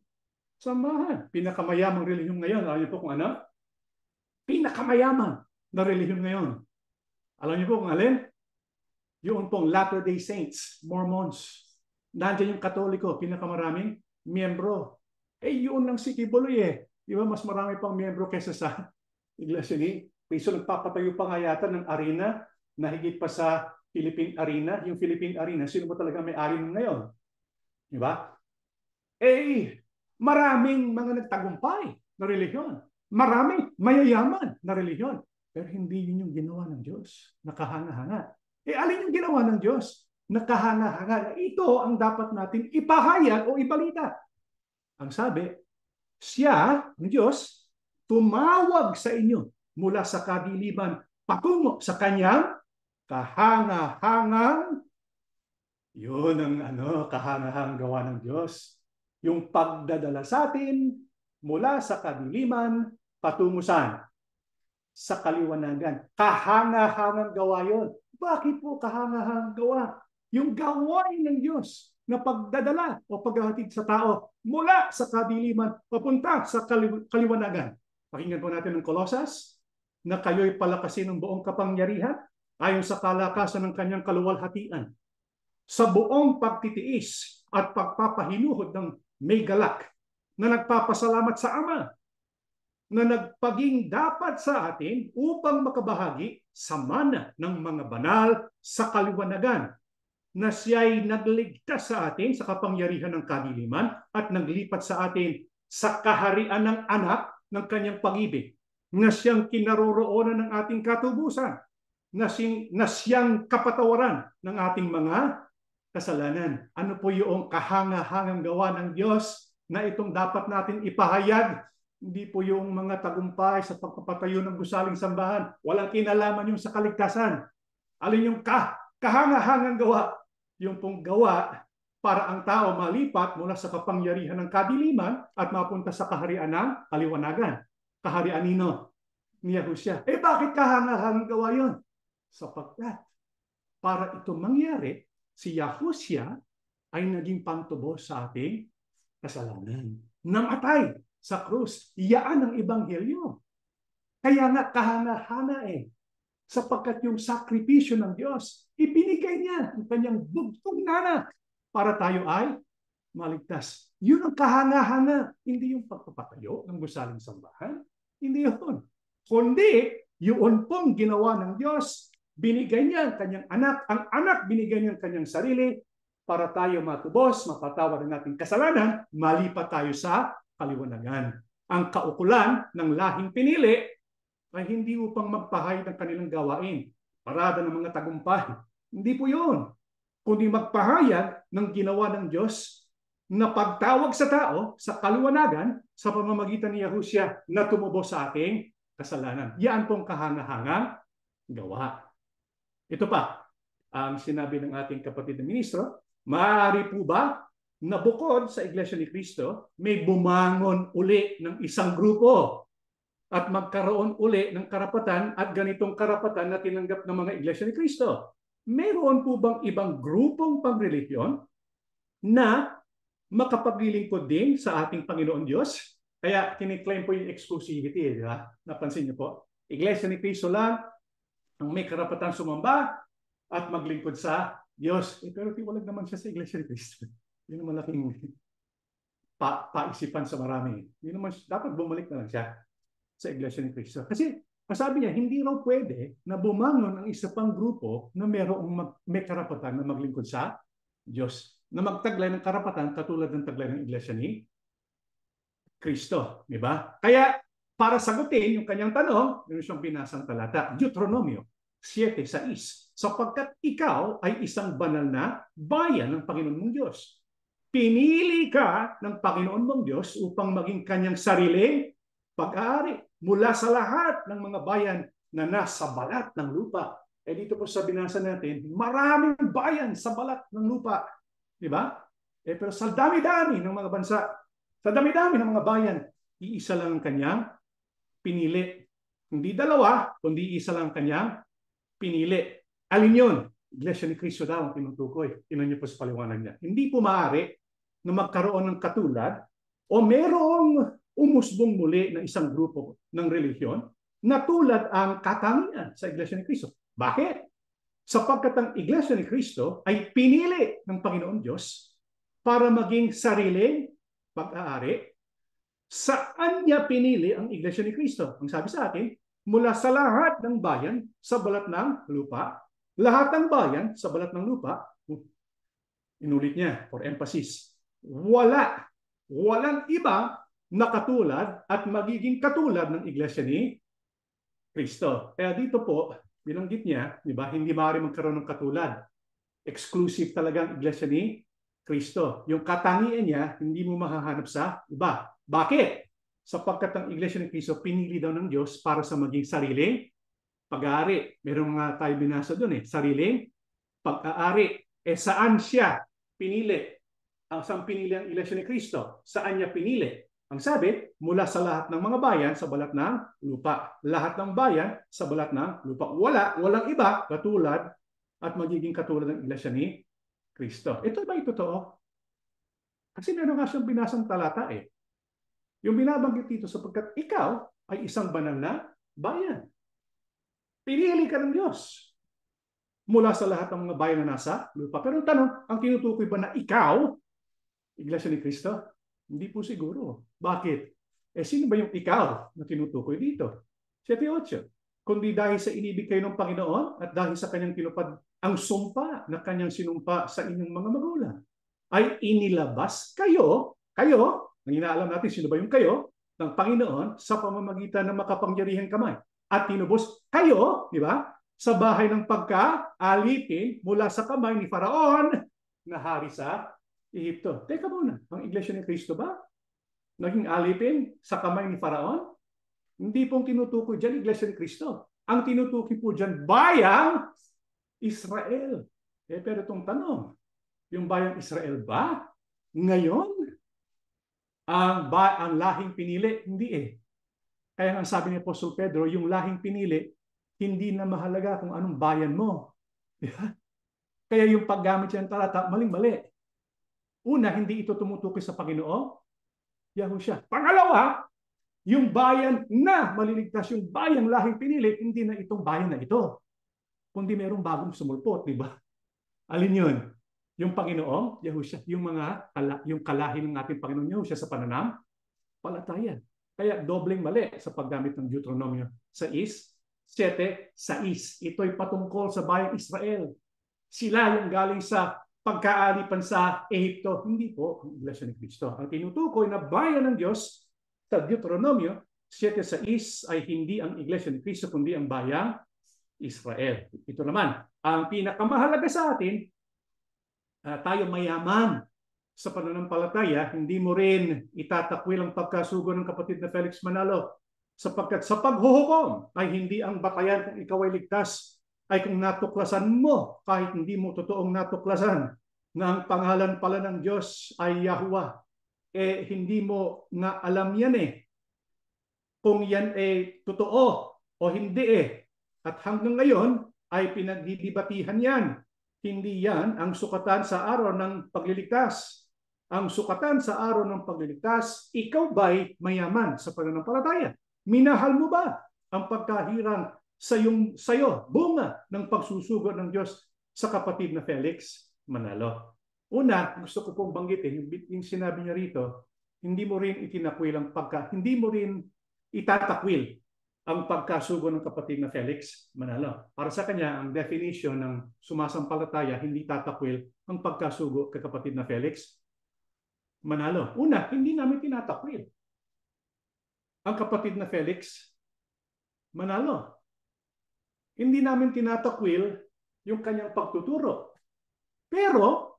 sambahan. Pinakamayamang relihiyon ngayon, alam niyo po kung ano? Pinakamayamang na relihiyon ngayon. Alam niyo po kung alin? Yung pong Latter-day Saints, Mormons. Nandiyan yung Katoliko, pinakamaraming miyembro. Yun ang sikibuloy eh. Di ba? Mas marami pang miyembro kaysa sa Iglesia ni Cristo. Nagpapatayo pa nga yata ng arena na higit pa sa Philippine Arena. Yung Philippine Arena, sino ba talaga may-ari nun ngayon? Di ba? Maraming mga nagtagumpay na relihiyon. Maraming mayayaman na relihiyon. Pero hindi yun yung ginawa ng Diyos. Nakahanga-hanga. Alin yung ginawa ng Diyos? Nakahanga-hanga. Ito ang dapat natin ipahayag o ibalita. Ang sabi, siya, ang Diyos, tumawag sa inyo mula sa kadiliman patungo sa kanyang kahanga-hangang. Yun ang kahanga-hangang gawa ng Diyos. Yung pagdadala sa atin mula sa kadiliman patungo saan? Sa kaliwanagan. Kahanga-hangang gawa yun. Bakit po kahanga-hangang gawa? Yung gawain ng Diyos na pagdadala o paghahatid sa tao mula sa kadiliman papunta sa kaliwanagan. Pakinggan po natin ng Kolosas na kayo'y palakasin ng buong kapangyarihan ayon sa kalakasan ng kanyang kaluwalhatian, sa buong pagtitiis at pagpapahinuhod ng may galak na nagpapasalamat sa Ama na nagpaging dapat sa atin upang makabahagi sa mana ng mga banal sa kaliwanagan, na siya'y nagligtas sa atin sa kapangyarihan ng kadiliman at naglipat sa atin sa kaharian ng anak ng kanyang pag-ibig, na siyang kinaroroonan ng ating katubusan, na siyang kapatawaran ng ating mga kasalanan. Ano po yung kahanga-hangang gawa ng Diyos na itong dapat natin ipahayag? Hindi po yung mga tagumpay sa pagpapatayo ng gusaling sambahan. Walang kinalaman yung sa kaligtasan. Alin yung kahanga-hangang gawa? Yung pong gawa para ang tao malipat mula sa kapangyarihan ng kadiliman at mapunta sa kaharian ng kaliwanagan. Kaharian nino? Ni Yahusya. Bakit kahanga-hangang gawa yun? Sapagkat para ito mangyari, si Yahusya ay naging pantubos sa ating kasalanan. Namatay sa krus. Iyaan ang ebanghelyo. Kaya nga kahanga-hanga sapagkat yung sakripisyo ng Diyos, ibinigay niya ang kanyang bugtong na anak para tayo ay maligtas. Yun ang kahanga-hanga. Hindi yung pagpapatayo ng gusaling sambahan. Hindi yun. Kundi, yun pong ginawa ng Diyos. Binigay niya ang kanyang anak. Ang anak binigay niya ang kanyang sarili para tayo matubos, mapatawad ang ating kasalanan, malipat tayo sa kaliwanagan. Ang kaukulan ng lahing pinili ay hindi upang magpahayag ng kanilang gawain, parada ng mga tagumpay. Hindi po yun. Kundi magpahayag ng ginawa ng Diyos na pagtawag sa tao sa kaliwanagan sa pamamagitan ni Yahusya na tumubos sa ating kasalanan. Yan pong kahanga-hangang gawa. Ito pa, ang sinabi ng ating kapatid na ministro, maaari po ba na bukod sa Iglesia ni Cristo, may bumangon uli ng isang grupo at magkaroon uli ng karapatan at ganitong karapatan na tinanggap ng mga Iglesia ni Cristo? Meron po bang ibang grupong pangrelihiyon na makapaglilingkod din sa ating Panginoon Diyos? Kaya kiniklaim po yung exclusivity, di ba? Napansin niyo po? Iglesia ni Cristo lang ang may karapatan sumamba at maglingkod sa Diyos. Pero tiwalag naman siya sa Iglesia ni Cristo. Yun ang malaking paisipan sa marami. Yun naman, dapat bumalik na lang siya sa Iglesia ni Cristo. Kasi sabi niya, hindi raw pwede na bumangon ang isa pang grupo na may karapatan na maglingkod sa Diyos, na magtaglay ng karapatan katulad ng taglay ng Iglesia ni Cristo. Di ba? Kaya para sagutin yung kanyang tanong, yun siyang binasang talata, Deuteronomio 7:6, sapagkat ikaw ay isang banal na bayan ng Panginoon mong Diyos. Pinili ka ng Panginoon mong Diyos upang maging kanyang sariling pag-aari mula sa lahat ng mga bayan na nasa balat ng lupa. Dito po sa binasa natin, maraming bayan sa balat ng lupa. Di ba? Pero sa dami-dami ng mga bansa, sa dami-dami ng mga bayan, iisa lang ang kanyang pinili. Hindi dalawa, kundi isa lang ang kanyang pinili. Alin yun? Iglesia ni Cristo daw ang tinutukoy. Tingnan niyo po sa paliwanag niya. Hindi po maaari na magkaroon ng katulad o merong umusbong muli na isang grupo ng relihiyon na tulad ang katangian sa Iglesia ni Cristo. Bakit? Sapagkat ang Iglesia ni Cristo ay pinili ng Panginoon Diyos para maging sariling pag-aari. Saan niya pinili ang Iglesia ni Cristo? Ang sabi sa atin, mula sa lahat ng bayan sa balat ng lupa. Lahat ng bayan sa balat ng lupa, inulit niya for emphasis, walang iba na katulad at magiging katulad ng Iglesia ni Cristo. Kaya dito po, binanggit niya, di ba, hindi maaari magkaroon ng katulad. Exclusive talaga ang Iglesia ni Cristo. Yung katangian niya, hindi mo mahahanap sa iba. Bakit? sapagkat ang Iglesia ni Cristo pinili daw ng Diyos para sa maging sariling pag-aari. Meron nga tayo binasa doon sariling pag-aari. Saan siya pinili? Saan pinili ang Iglesia ni Cristo? Saan niya pinili? Ang sabi, mula sa lahat ng mga bayan sa balat ng lupa. Lahat ng bayan sa balat ng lupa. Walang iba katulad at magiging katulad ng Iglesia ni Cristo. Ito ba ito totoo? Kasi meron nga siyang binasang talata Yung binabanggit dito sapagkat ikaw ay isang banal na bayan. Pinili ka ng Diyos mula sa lahat ng mga bayan na nasa lupa. Pero ang tanong, ang tinutukoy ba na ikaw, Iglesia ni Cristo? Hindi po siguro. Bakit? Sino ba yung ikaw na tinutukoy dito? 7:8. Kundi dahil sa inibig kayo ng Panginoon at dahil sa kanyang tinupad ang sumpa na kanyang sinumpa sa inyong mga magulang, ay inilabas kayo, ang inaalam natin sino ba yung kayo, ng Panginoon sa pamamagitan ng makapangyarihang kamay. At tinubos kayo, di ba, sa bahay ng pagka-alipin mula sa kamay ni Faraon na hari sa Ehipto. Teka muna, ang Iglesia ni Cristo ba naging alipin sa kamay ni Faraon? Hindi pong tinutukoy dyan Iglesia ni Cristo. Ang tinutukoy po dyan, bayang Israel. Pero itong tanong, yung bayang Israel ba ngayon ang lahing pinili? Hindi Kaya nga sabi ni Apostol Pedro, yung lahing pinili, hindi na mahalaga kung anong bayan mo. Kaya yung paggamit siya ng talata, maling-mali. Una, hindi ito tumutukoy sa Panginoon, Yahushua. Pangalawa, yung bayan na maliligtas, yung bayang lahing pinili, hindi na itong bayan na ito. Kundi merong bagong sumulpot, di ba? Alin yun? Yung Panginoon, Yahushua, yung kalahi ng ating Panginoon Yahushua sa pananampalataya. Kaya dobleng mali sa paggamit ng Deuteronomio 6:7-6. Ito'y patungkol sa bayang Israel. Sila yung galing sa pagkaalipan sa Ehipto. Hindi po ang Iglesia ni Cristo. Ang tinutukoy na bayan ng Diyos sa Deuteronomio 7:6 ay hindi ang Iglesia ni Cristo, kundi ang bayang Israel. Ito naman, ang pinakamahalaga sa atin, tayo mayaman sa pananampalataya, hindi mo rin itatakwil ang pagkasugo ng kapatid na Felix Manalo. Sapagkat sa paghuhukom ay hindi ang batayan kung ikaw ay ligtas, ay kung natuklasan mo, kahit hindi mo totoong natuklasan, na ang pangalan pala ng Diyos ay Yahuwah. Hindi mo nga alam yan kung yan totoo o hindi At hanggang ngayon ay pinagdidibatihan yan. Hindi yan ang sukatan sa araw ng pagliligtas. Ang sukatan sa araw ng pagliligtas, ikaw ba'y mayaman sa pananampalataya? Minahal mo ba ang pagkahirang sayo, bunga ng pagsusugo ng Diyos sa kapatid na Felix Manalo? Una, gusto ko pong banggitin, yung sinabi niya rito, hindi mo rin itatakwil ang pagkasugo ng kapatid na Felix Manalo. Para sa kanya, ang definition ng sumasampalataya, hindi tatakwil ang pagkasugo kay kapatid na Felix Manalo. Una, hindi namin tinatakwil ang kapatid na Felix Manalo. Hindi namin tinatakwil yung kanyang pagtuturo. Pero,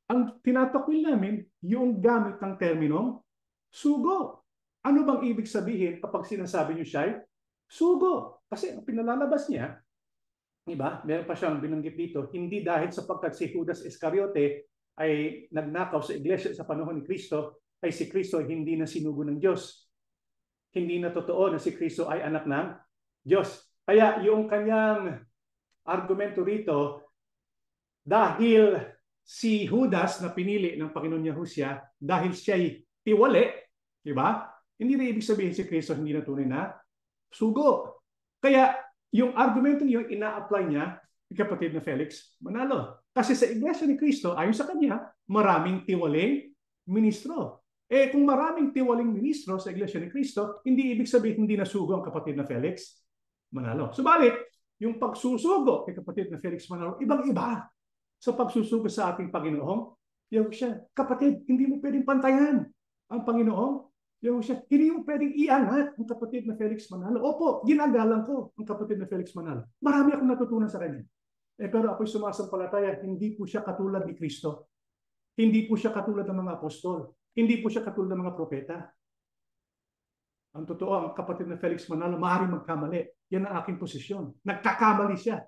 ang tinatakwil namin, yung gamit ng terminong sugo. Ano bang ibig sabihin kapag sinasabi niyo siya sugo? Kasi ang pinalalabas niya, diba? Meron pa siyang binanggit dito, hindi dahil sapagkat si Judas Iscariote ay nagnakaw sa iglesia sa panahon ni Kristo, ay si Kristo ay hindi na sinugo ng Diyos. Hindi na totoo na si Kristo ay anak ng Diyos. Kaya yung kanyang argumento rito, dahil si Judas na pinili ng Panginoon Yahushua, dahil siya'y tiwali, diba? Hindi na ibig sabihin si Kristo hindi na tunay na sugo. Kaya yung argumento niyo, ina-apply niya kay kapatid na Felix Manalo. Kasi sa Iglesia ni Cristo, ayon sa kanya, maraming tiwaling ministro. Kung maraming tiwaling ministro sa Iglesia ni Cristo, hindi ibig sabihin hindi nasugo ang kapatid na Felix Manalo. Subalit, yung pagsusugo kay kapatid na Felix Manalo, ibang-iba sa pagsusugo sa ating Panginoon. Yahushua, kapatid, hindi mo pwedeng pantayan ang Panginoon. Yahushua, hindi mo pwedeng iangat ang kapatid na Felix Manalo. Opo, ginagalang ko ang kapatid na Felix Manalo. Marami akong natutunan sa kanya. Pero ako'y sumasampalataya, hindi po siya katulad ni Kristo. Hindi po siya katulad ng mga apostol. Hindi po siya katulad ng mga propeta. Ang totoo, ang kapatid na Felix Manalo, maaaring magkamali. Yan ang aking posisyon. Nagkakamali siya.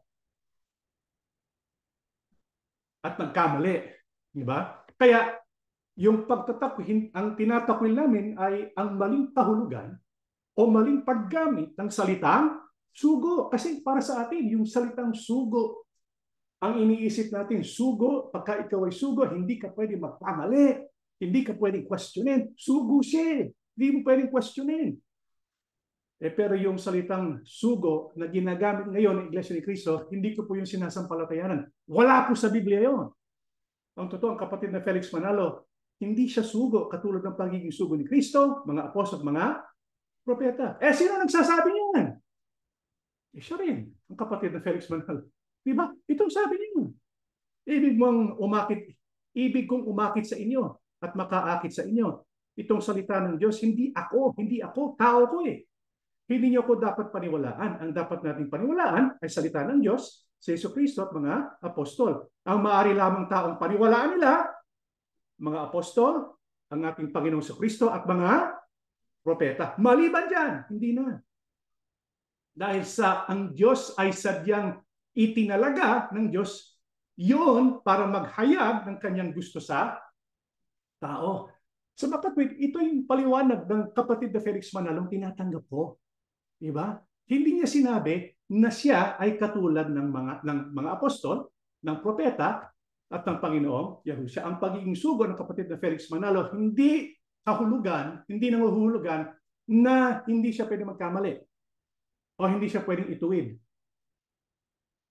At nagkamali. Di ba? Kaya, yung pagtatakwil, ang tinatakwil namin ay ang maling kahulugan o maling paggamit ng salitang sugo. Kasi para sa atin, yung salitang sugo, ang iniisip natin, sugo, pagka ikaw ay sugo, hindi ka pwede magkamali. Hindi ka pwedeng questionin. Sugo siya. Hindi mo pwedeng questionin. Pero yung salitang sugo na ginagamit ngayon ng Iglesia ni Cristo, hindi ko po yung sinasampalatayanan. Wala po sa Biblia yon. Ang totoo, ang kapatid na Felix Manalo, hindi siya sugo katulad ng pagiging sugo ni Cristo, mga apostol at mga propeta. Sino nagsasabi niyan? Siya rin, ang kapatid na Felix Manalo. Diba? Itong sabi niyo. Ibig kong umakit sa inyo at makaakit sa inyo. Itong salita ng Diyos, hindi ako, tao ko eh. Hindi niyo ko dapat paniwalaan. Ang dapat nating paniwalaan ay salita ng Diyos, si Jesucristo at mga apostol. Ang maaari lamang taong paniwalaan nila, mga apostol, ang ating Panginoong Jesucristo at mga propeta. Maliban dyan, hindi na. Dahil ang Diyos ay sadyang itinalaga ng Diyos yon para maghayag ng kanyang gusto sa tao. So bakit ito yung paliwanag ng kapatid na Felix Manalong tinatanggap ko. Diba? Hindi niya sinabi na siya ay katulad ng mga apostol, ng propeta, at ng Panginoong Yahushua. Ang pagiging sugo ng kapatid na Felix Manalo, hindi nanguhulugan na hindi siya pwede magkamali o hindi siya pwedeng ituwid.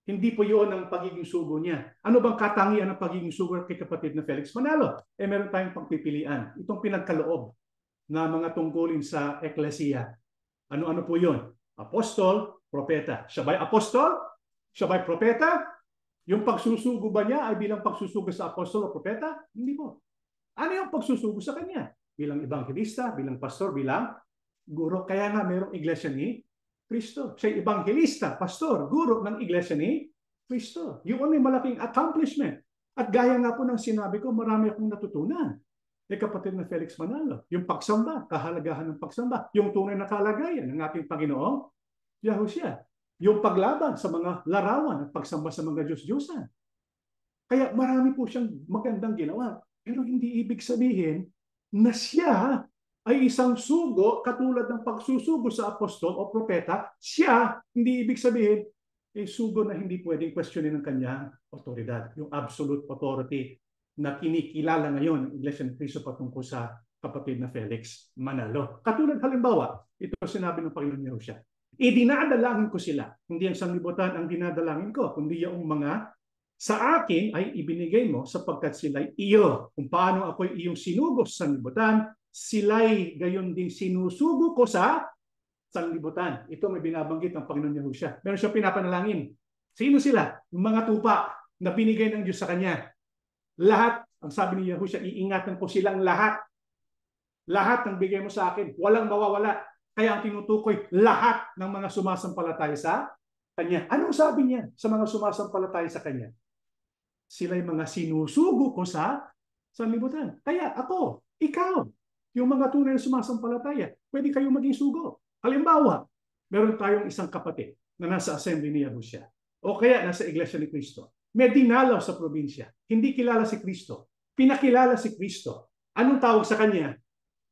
Hindi po yun ang pagiging sugo niya. Ano bang katangian ng pagiging sugo kay kapatid na Felix Manalo? Meron tayong pagpipilian. Itong pinagkaloob na mga tungkulin sa eklesiya. Ano-ano po yun? Apostol, propeta. Siya ba'y apostol? Siya ba'y propeta? Yung pagsusugo ba niya ay bilang pagsusugo sa apostol o propeta? Hindi po. Ano yung pagsusugo sa kanya? Bilang ebanghelista, bilang pastor, bilang guro. Kaya nga mayroong iglesia ni Cristo. Siya ebanghelista, pastor, guro ng iglesia ni Cristo. Yun ay malaking accomplishment. At gaya nga po ng sinabi ko, marami akong natutunan. Kapatid na Felix Manalo, yung pagsamba, kahalagahan ng pagsamba, yung tunay na kalagayan ng ating Panginoong Yahushua, yung paglaban sa mga larawan at pagsamba sa mga Diyos-Diyosan. Kaya marami po siyang magandang ginawa. Pero hindi ibig sabihin na siya ay isang sugo katulad ng pagsusugo sa apostol o propeta. Siya, hindi ibig sabihin, sugo na hindi pwedeng questionin ng kanyang otoridad, yung absolute authority na kinikilala ngayon ng Iglesia ni Cristo patungkol sa kapatid na Felix Manalo. Katulad halimbawa, ito sinabi ng Panginoon Yahushua, idinadalangin ko sila. Hindi ang sanglibutan ang dinadalangin ko, kundi yung mga sa akin ay ibinigay mo sapagkat sila'y iyo. Kung paano ako'y iyong sinugo sa sanglibutan, sila'y gayon din sinusugo ko sa sanglibutan. Ito may binabanggit ng Panginoon Yahushua. Meron siyang pinapanalangin. Sino sila? Yung mga tupa na binigay ng Diyos sa kanya. Lahat, ang sabi ni Yahushua, iingatan ko silang lahat. Lahat ng bigay mo sa akin, walang mawawala. Kaya ang tinutukoy, lahat ng mga sumasampalataya sa Kanya. Anong sabi niya sa mga sumasampalataya sa Kanya? Sila'y mga sinusugo ko sa sanlibutan. Kaya ako, ikaw, yung mga tunay na sumasampalataya, pwede kayong maging sugo. Halimbawa, meron tayong isang kapatid na nasa assembly ni Yahushua o kaya nasa Iglesia ni Cristo. May dinalaw sa probinsya. Hindi kilala si Kristo. Pinakilala si Kristo. Anong tawag sa kanya?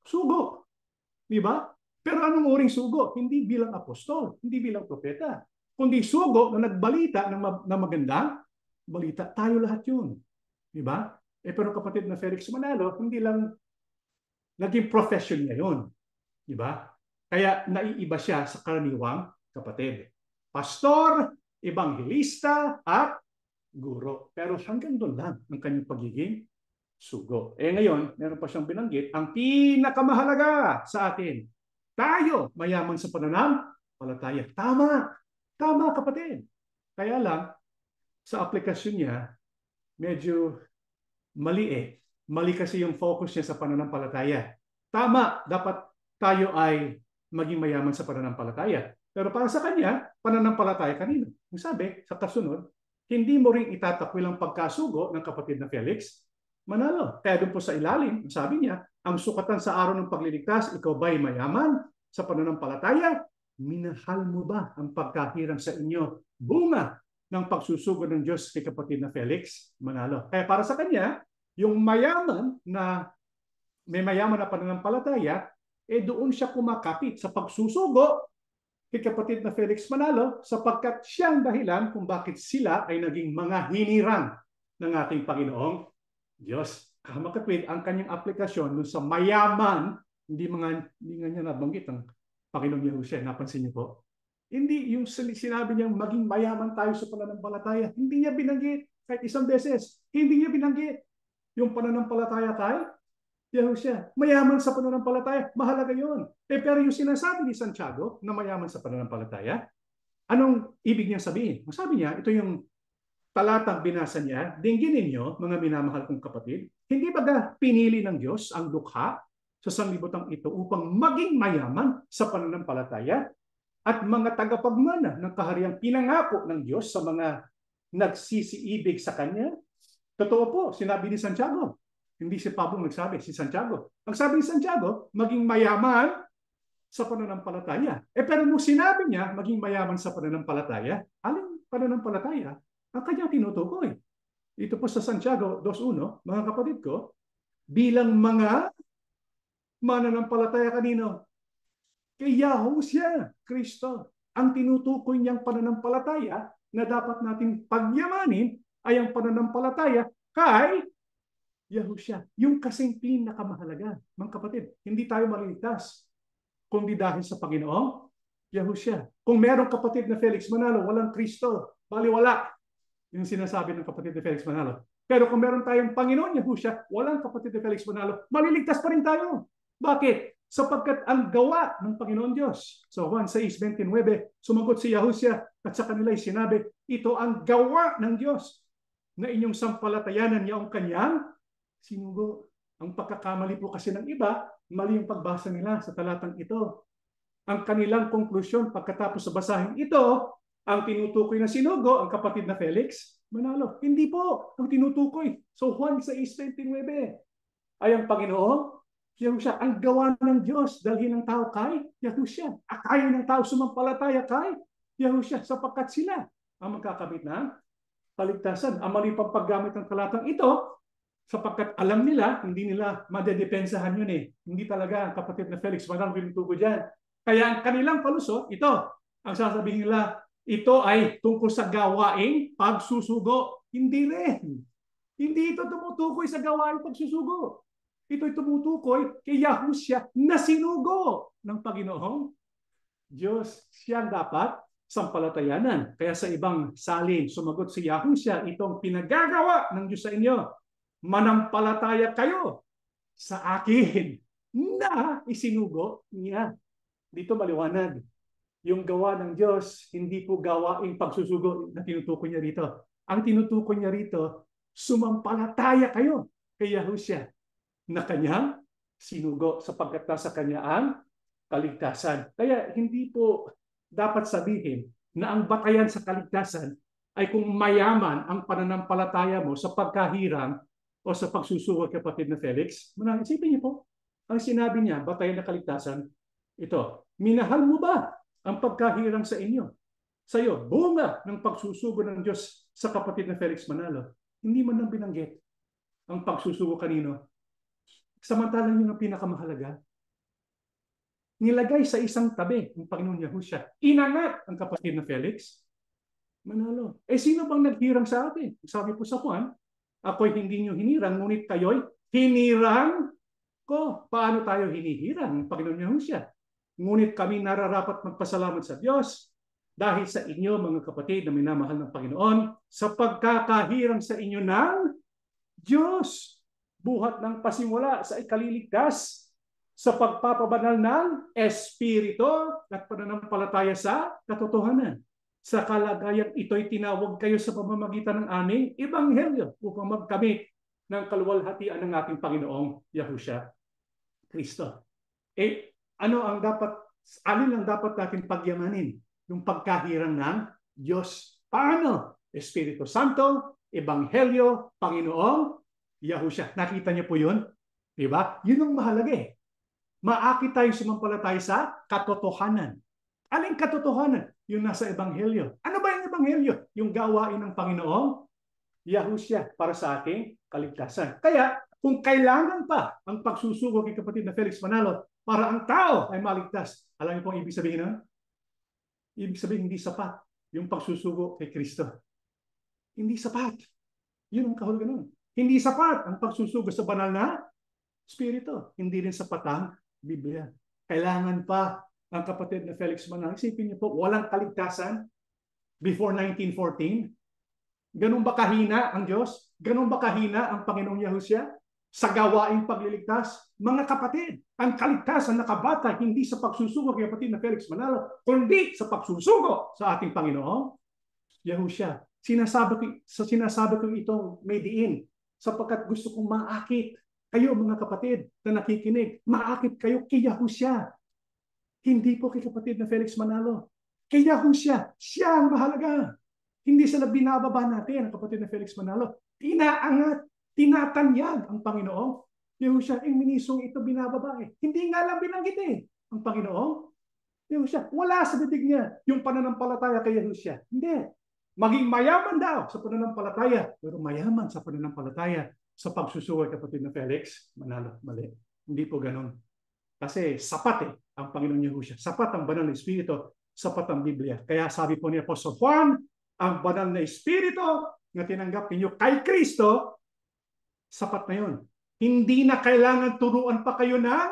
Sugo. Di ba? Pero anong uring sugo? Hindi bilang apostol, hindi bilang propeta. Kundi sugo na nagbalita na magandang balita. Tayo lahat yun. Di ba? Pero kapatid na Felix Manalo, hindi lang naging profession niya yun. Di ba? Kaya naiiba siya sa karaniwang kapatid. Pastor, ebanghelista, at guro. Pero hanggang doon lang ang kanyang pagiging sugo. Ngayon, meron pa siyang binanggit, ang pinakamahalaga sa atin, tayo mayaman sa pananampalataya. Tama. Tama, kapatid. Kaya lang, sa aplikasyon niya, medyo mali eh. Mali kasi yung focus niya sa pananampalataya. Tama, dapat tayo ay maging mayaman sa pananampalataya. Pero para sa kanya, pananampalataya kanino? Ang sabi, sa kasunod, hindi mo rin itatakwil ang pagkasugo ng kapatid na Felix Manalo. Kaya doon po sa ilalim, sabi niya, ang sukatan sa araw ng pagliligtas, ikaw ba'y mayaman sa pananampalataya? Minahal mo ba ang pagkahirang sa inyo? Bunga ng pagsusugo ng Diyos kay kapatid na Felix Manalo. Kaya para sa kanya, yung mayaman na may mayaman na pananampalataya, doon siya kumakapit sa pagsusugo kay kapatid na Felix Manalo sapagkat siyang dahilan kung bakit sila ay naging mga hinirang ng ating Panginoong Diyos. Kamakatwid, ang kanyang aplikasyon dun sa mayaman, hindi nga niya nabanggit ang Panginoong Yahushua. Napansin niyo po? Hindi yung sinabi niyang maging mayaman tayo sa pananampalataya. Hindi niya binanggit kahit isang beses. Hindi niya binanggit yung pananampalataya tayo. Yahushua, mayaman sa pananampalataya. Mahalaga yun. Pero yung sinasabi ni Santiago na mayaman sa pananampalataya, anong ibig niya sabihin? Sabi niya, ito yung talatang binasa niya, dinggin ninyo, mga minamahal kong kapatid, hindi baga pinili ng Diyos ang dukha sa sanglibutang ito upang maging mayaman sa pananampalataya at mga tagapagmana ng kahariang pinangako ng Diyos sa mga nagsisiibig sa Kanya? Totoo po, sinabi ni Santiago. Hindi si Pablo nagsabi, si Santiago. Ang sabi ni Santiago, maging mayaman sa pananampalataya. Pero nung sinabi niya, maging mayaman sa pananampalataya, aling pananampalataya ang kanyang tinutukoy? Ito po sa Santiago 2:1, mga kapatid ko, bilang mga mananampalataya kanino? Kay Yahushua Kristo. Ang tinutukoy niyang pananampalataya na dapat nating pagyamanin ay ang pananampalataya kay Yahushua. Yung kasing pinakamahalaga, mga kapatid. Hindi tayo maliligtas kundi dahil sa Panginoong Yahushua. Kung merong kapatid na Felix Manalo, walang Kristo, baliwala yung sinasabi ng kapatid ni Felix Manalo. Pero kung meron tayong Panginoon Yahushua, walang kapatid ni Felix Manalo, maliligtas pa rin tayo. Bakit? Sapagkat ang gawa ng Panginoon Diyos. So Juan 6:29, sumagot si Yahushua at sa kanila sinabi, ito ang gawa ng Diyos na inyong sampalatayanan niya ang kanyang sinugo. Ang pagkakamali po kasi ng iba, mali yung pagbasa nila sa talatang ito. Ang kanilang konklusyon pagkatapos sa basahin ito, ang tinutukoy na sinugo, ang kapatid na Felix Manalo. Hindi po ang tinutukoy. So Juan 6:29 ay ang Panginoon Yahushua, ang gawa ng Diyos, dalhin ng tao kay Yahushua. Akayin ng tao sumampalataya kay Yahushua sapagkat sila ang magkakamit ng kaligtasan. Ang mali pang paggamit ng talatang ito sapagkat alam nila, hindi nila madedepensahan yun eh. Hindi talaga ang kapatid na Felix Manalo pinutukoy dyan. Kaya ang kanilang palusot, ito, ang sasabihin nila, ito ay tungkol sa gawaing pagsusugo. Hindi rin. Hindi ito tumutukoy sa gawaing pagsusugo. Ito'y tumutukoy kay Yahushua na sinugo ng Panginoong Diyos. Siya dapat sampalatayanan. Kaya sa ibang salin, sumagot si Yahushua, itong pinagagawa ng Diyos sa inyo. Manampalataya kayo sa akin na isinugo niya. Dito maliwanag. Yung gawa ng Diyos, hindi po gawaing pagsusugo na tinutukoy niya rito. Ang tinutukoy niya rito, sumampalataya kayo kay Yahushua na kanyang sinugo sapagkat nasa kanya ang kaligtasan. Kaya hindi po dapat sabihin na ang batayan sa kaligtasan ay kung mayaman ang pananampalataya mo sa pagkahirang o sa pagsusugo kapatid na Felix. Isipin niyo po, ang sinabi niya, batayan na kaligtasan, ito, minahal mo ba ang pagkahirang sa inyo? Sa iyo, bunga ng pagsusugo ng Diyos sa kapatid na Felix Manalo. Hindi man lang binanggit ang pagsusugo kanino. Samantalang yun ang pinakamahalaga. Nilagay sa isang tabi ng Panginoon Yahushua. Inangat ang kapatid na Felix Manalo. Sino bang naghirang sa atin? Sabi po sa Juan, ako'y hindi nyo hinirang, ngunit kayo'y hinirang ko. Paano tayo hinihirang ng Panginoon Yahushua? Ngunit kami nararapat magpasalamat sa Diyos dahil sa inyo, mga kapatid na minamahal ng Panginoon, sa pagkakahirang sa inyo ng Diyos. Buhat ng pasimula sa ikaliligtas sa pagpapabanal ng Espiritu at pananampalataya sa katotohanan. Sa kalagayang ito'y tinawag kayo sa pamamagitan ng aming ebanghelyo upang magkamit ng kaluwalhatian ng ating Panginoong Yahushua Kristo. Alin ang dapat natin pagyamanin? Yung pagkahirang ng Diyos. Paano? Espiritu Santo, ebanghelyo, Panginoong Yahushua. Nakita niyo po yun? Diba? Yun ang mahalaga eh. Maakit tayo sumampalataya sa katotohanan. Aling katotohanan? Yung nasa Ebanghelyo. Ano ba yung Ebanghelyo? Yung gawain ng Panginoong Yahushua para sa ating kaligtasan. Kaya, kung kailangan pa ang pagsusugo kay kapatid na Felix Manalo para ang tao ay maligtas, alam niyo pong ibig sabihin nun? Ibig sabihin hindi sapat yung pagsusugo kay Kristo. Hindi sapat. Yun ang kahulugan nun. Hindi sapat ang pagsusugo sa banal na Espiritu. Hindi rin sapat ang Biblia. Kailangan pa ang kapatid na Felix Manalo. Isipin niyo po, walang kaligtasan before 1914. Ganun ba kahina ang Diyos? Ganun ba kahina ang Panginoong Yahushua sa gawaing pagliligtas? Mga kapatid, ang kaligtasan nakabatay hindi sa pagsusugo kay kapatid na Felix Manalo, kundi sa pagsusugo sa ating Panginoong Yahushua. Sinasabi ko itong may diin sapagkat gusto kong maakit kayo mga kapatid na nakikinig. Maakit kayo kay Yahushua. Hindi po kay kapatid na Felix Manalo. Kay Yahushua. Siya ang mahalaga. Hindi sila binababa natin ang kapatid na Felix Manalo. Inaangat, tinatanyag ang Panginoong Yahushua. Ang minisong ito binababa eh. Hindi nga lang binanggit eh. Ang Panginoong Yahushua. Wala sa bibig niya yung pananampalataya kay Yahushua. Hindi. Maging mayaman daw sa pananampalataya, pero mayaman sa pananampalataya sa pagsusuway kapatid na Felix Manalo. Mali. Hindi po ganun. Kasi sapat eh ang Panginoong Yahushua. Sapat ang banal na Espiritu, sapat ang Biblia. Kaya sabi po ni Apostol Juan, ang banal na Espiritu na tinanggap ninyo kay Kristo, sapat na yun. Hindi na kailangan turuan pa kayo ng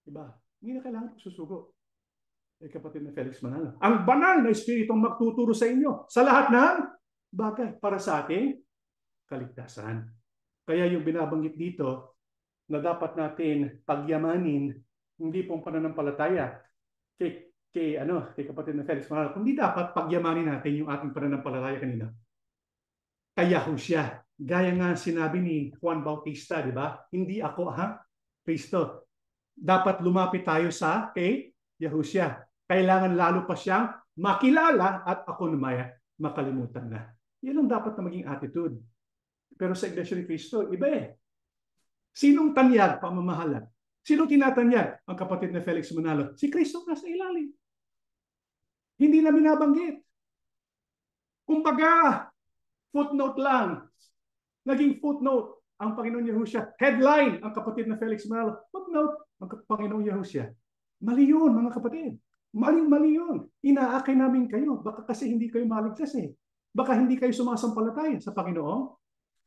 iba. Hindi na kailangan susugo. Kapatid na Felix Manalo. Ang banal na Espiritu ang magtuturo sa inyo sa lahat ng bagay para sa ating kaligtasan. Kaya yung binabanggit dito na dapat natin pagyamanin, hindi pong pananampalataya kay kapatid na Felix Manalo, kundi dapat pagyamanin natin yung ating pananampalataya kanina. Kay Yahushua. Gaya nga sinabi ni Juan Bautista, di ba? Hindi ako, Kristo. Dapat lumapit tayo sa kay Yahushua. Kailangan lalo pa siyang makilala at ako naman makalimutan na. Yan ang dapat na maging attitude. Pero sa Iglesia ni Cristo, iba eh. Sinong tanyag pamamahala? Sinong tinatanyag? Ang kapatid na Felix Manalo. Si Kristo nasa ilalim. Hindi na binabanggit. Kumbaga, footnote lang. Naging footnote ang Panginoon Yahushua. Headline ang kapatid na Felix Manalo. Footnote ang Panginoong Yahushua. Mali yun, mga kapatid. Mali yun. Inaakay namin kayo. Baka kasi hindi kayo maligtas eh. Baka hindi kayo sumasampalataya sa Panginoong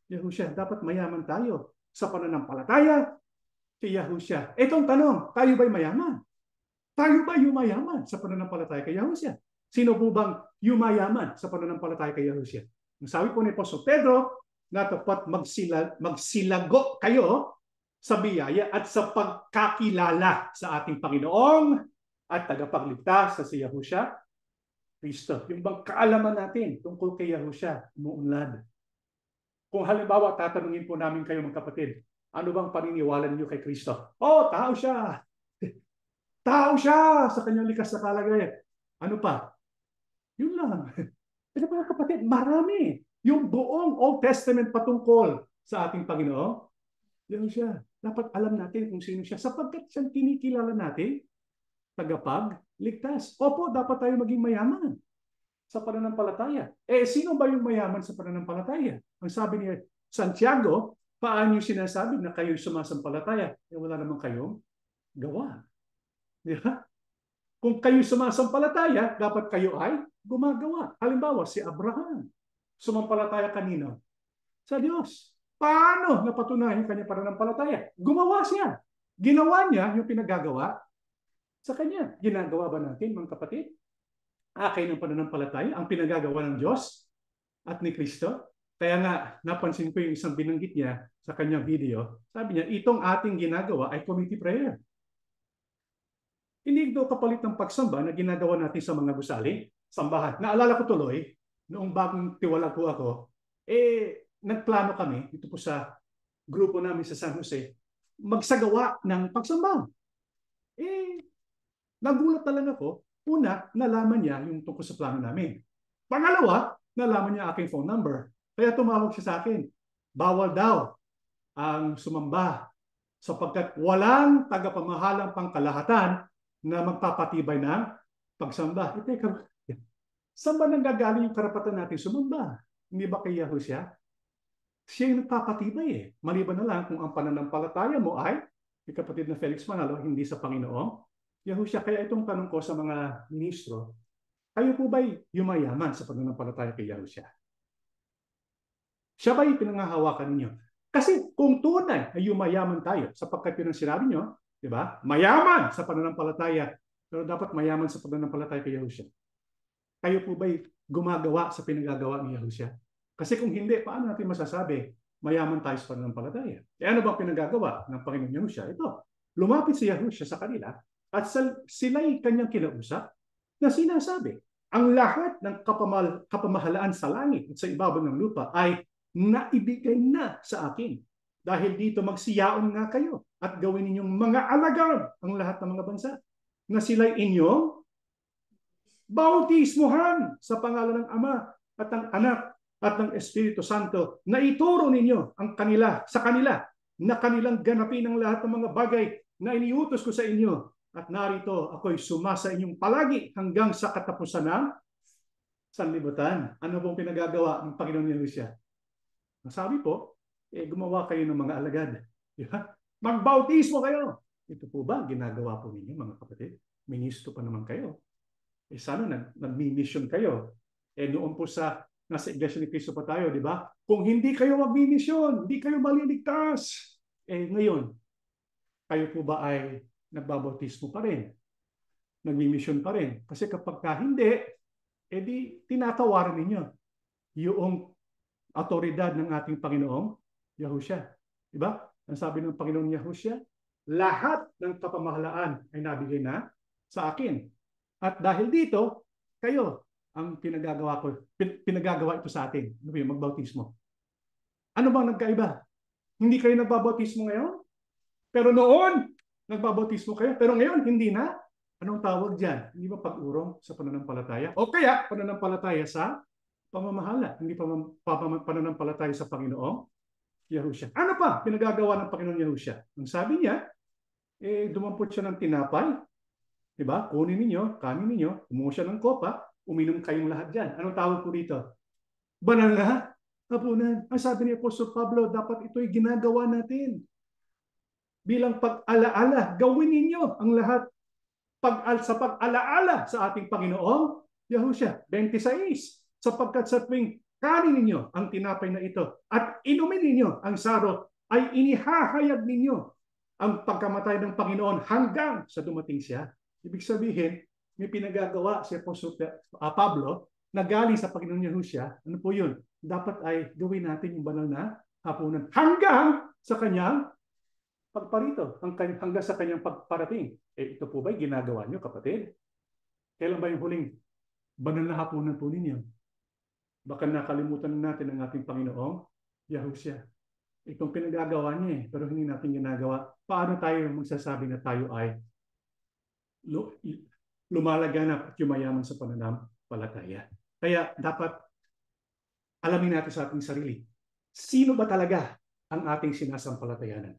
Yahushua. Dapat mayaman tayo sa pananampalataya kay Yahushua. Itong tanong, tayo ba'y mayaman? Tayo ba yumayaman sa pananampalataya kay Yahushua? Sino po bang yumayaman sa pananampalataya kay Yahushua? Ang sabi po ni Apostol Pedro, na dapat magsilago kayo sa biyaya at sa pagkakilala sa ating Panginoong at tagapagligtas sa si Yahushua Kristo. Yung bang kaalaman natin tungkol kay Yahushua umuunlad. Kung halimbawa tatanungin po namin kayo mga kapatid, ano bang paniniwala niyo kay Kristo? Oh, tao siya. Tao siya sa kanyang likas na kalagayan. Ano pa? Yun lang. Pero mga kapatid, marami. Yung buong Old Testament patungkol sa ating Panginoon, yun siya. Dapat alam natin kung sino siya. Sapagkat siyang kinikilala natin, tagapagligtas. Opo, dapat tayo maging mayaman sa pananampalataya. Sino ba yung mayaman sa pananampalataya? Ang sabi ni Santiago, paano yung sinasabi na kayo'y sumasampalataya? Wala naman kayong gawa. Di ba? Kung kayo'y sumasampalataya, dapat kayo ay gumagawa. Halimbawa, si Abraham, sumampalataya kanino? Sa Diyos. Paano napatunayan yung kanyang pananampalataya? Gumawa siya. Ginawa niya yung pinagagawa sa kanya. Ginagawa ba natin, mga kapatid? Akay ng pananampalataya, ang pinagagawa ng Diyos at ni Kristo. Kaya nga, napansin ko yung isang binanggit niya sa kanyang video. Sabi niya, itong ating ginagawa ay committee prayer. Hindi ito kapalit ng pagsamba na ginagawa natin sa mga gusali, sambahan. Naalala ko tuloy, noong bagong tiwala ko ako, nagplano kami, ito po sa grupo namin sa San Jose, magsagawa ng pagsamba. Nagulat na lang ako. Una, nalaman niya yung tungkol sa plano namin. Pangalawa, nalaman niya aking phone number. Kaya tumawag siya sa akin. Bawal daw ang sumamba sapagkat walang tagapamahalang pangkalahatan na magpapatibay ng pagsamba. Teka, saan ba nanggagaling yung karapatan natin sumamba? Hindi ba kay Yahushua? Siya yung nagpapatibay eh. Maliban na lang kung ang pananampalataya mo ay, kapatid na Felix Manalo, hindi sa Panginoon. Yahushua, kaya itong tanong ko sa mga ministro, kayo po ba'y yumayaman sa pananampalataya kay Yahushua? Siya ba'y pinangahawakan ninyo? Kasi kung tunay ay yumayaman tayo, sapagkat yun ang sinabi nyo, di ba? Mayaman sa pananampalataya, pero dapat mayaman sa pananampalataya kay Yahushua. Kayo po ba'y gumagawa sa pinagagawa ni Yahushua? Kasi kung hindi, paano natin masasabi mayaman tayo sa pananampalataya? E ano bang pinagagawa ng Panginoon Yahushua? Ito, lumapit si Yahushua sa kanila at sila'y kanyang kinausap na sinasabi, ang lahat ng kapamahalaan sa langit at sa ibabaw ng lupa ay naibigay na sa akin. Dahil dito magsiyaon nga kayo at gawin ninyong mga alagad ang lahat ng mga bansa na sila'y inyong bautismuhan sa pangalan ng Ama at ng Anak at ng Espiritu Santo na ituro ninyo ang sa kanila na kanilang ganapin ang lahat ng mga bagay na iniutos ko sa inyo. At narito ako'y sumasa inyong palagi hanggang sa katapusan ng sanlibutan. Ano pong pinagagawa ng Panginoon Yahushua? Sabi po, gumawa kayo ng mga alagad. Diba? Magbautismo kayo. Ito po ba ginagawa po ninyo mga kapatid? Ministro pa naman kayo. Sana nag-mission kayo. Noon po nasa Iglesia ni Cristo pa tayo, di ba? Kung hindi kayo mag-mission, hindi kayo maliligtas. Ngayon, kayo po ba ay nagbabautismo pa rin? Nag-mission pa rin? Kasi kapag hindi, di tinatawaran ninyo yung autoridad ng ating Panginoong Yahushua. Di ba? Ang sabi ng Panginoong Yahushua, lahat ng kapamahalaan ay nabigay na sa akin. At dahil dito, kayo ang pinagagawa ito sa atin. Ano yung magbautismo? Ano bang nagkaiba? Hindi kayo nagbabautismo ngayon? Pero noon, nagbabautismo kayo. Pero ngayon, hindi na. Anong tawag dyan? Hindi ba pag-urong sa pananampalataya? O kaya, pananampalataya sa pamamahala. Hindi pananampalataya sa Panginoong Yahushua. Ano pa pinagagawa ng Panginoong Yahushua? Ang sabi niya, dumampot siya ng tinapay. Diba? Kunin ninyo, kanin ninyo, kumuha siya ng kopa, uminom kayong lahat dyan. Anong tawag po dito? Banal na hapunan. Ang sabi ni Apostol Pablo, dapat ito'y ginagawa natin. Bilang pag-alaala, gawin ninyo ang lahat sa pag-alaala sa ating Panginoong Yahushua. 26. Sapagkat sa tuwing kanin ninyo ang tinapay na ito at inumin ninyo ang sarot, ay inihahayag ninyo ang pagkamatay ng Panginoon hanggang sa dumating siya. Ibig sabihin, may pinagagawa si Apostol Pablo na galing sa Panginoon Yahushua. Ano po yun? Dapat ay gawin natin yung banal na hapunan hanggang sa kanyang pagparito, hanggang sa kanyang pagparating. Ito po ba'y ginagawa nyo, kapatid? Kailan ba yung huling banal na hapunan po ninyo? Baka nakalimutan natin ang ating Panginoong Yahushua. Itong pinagagawa niya pero hindi natin ginagawa. Paano tayo magsasabi na tayo ay lumalaganap at yumayaman sa pananampalataya? Kaya dapat alamin natin sa ating sarili, sino ba talaga ang ating sinasampalatayanan?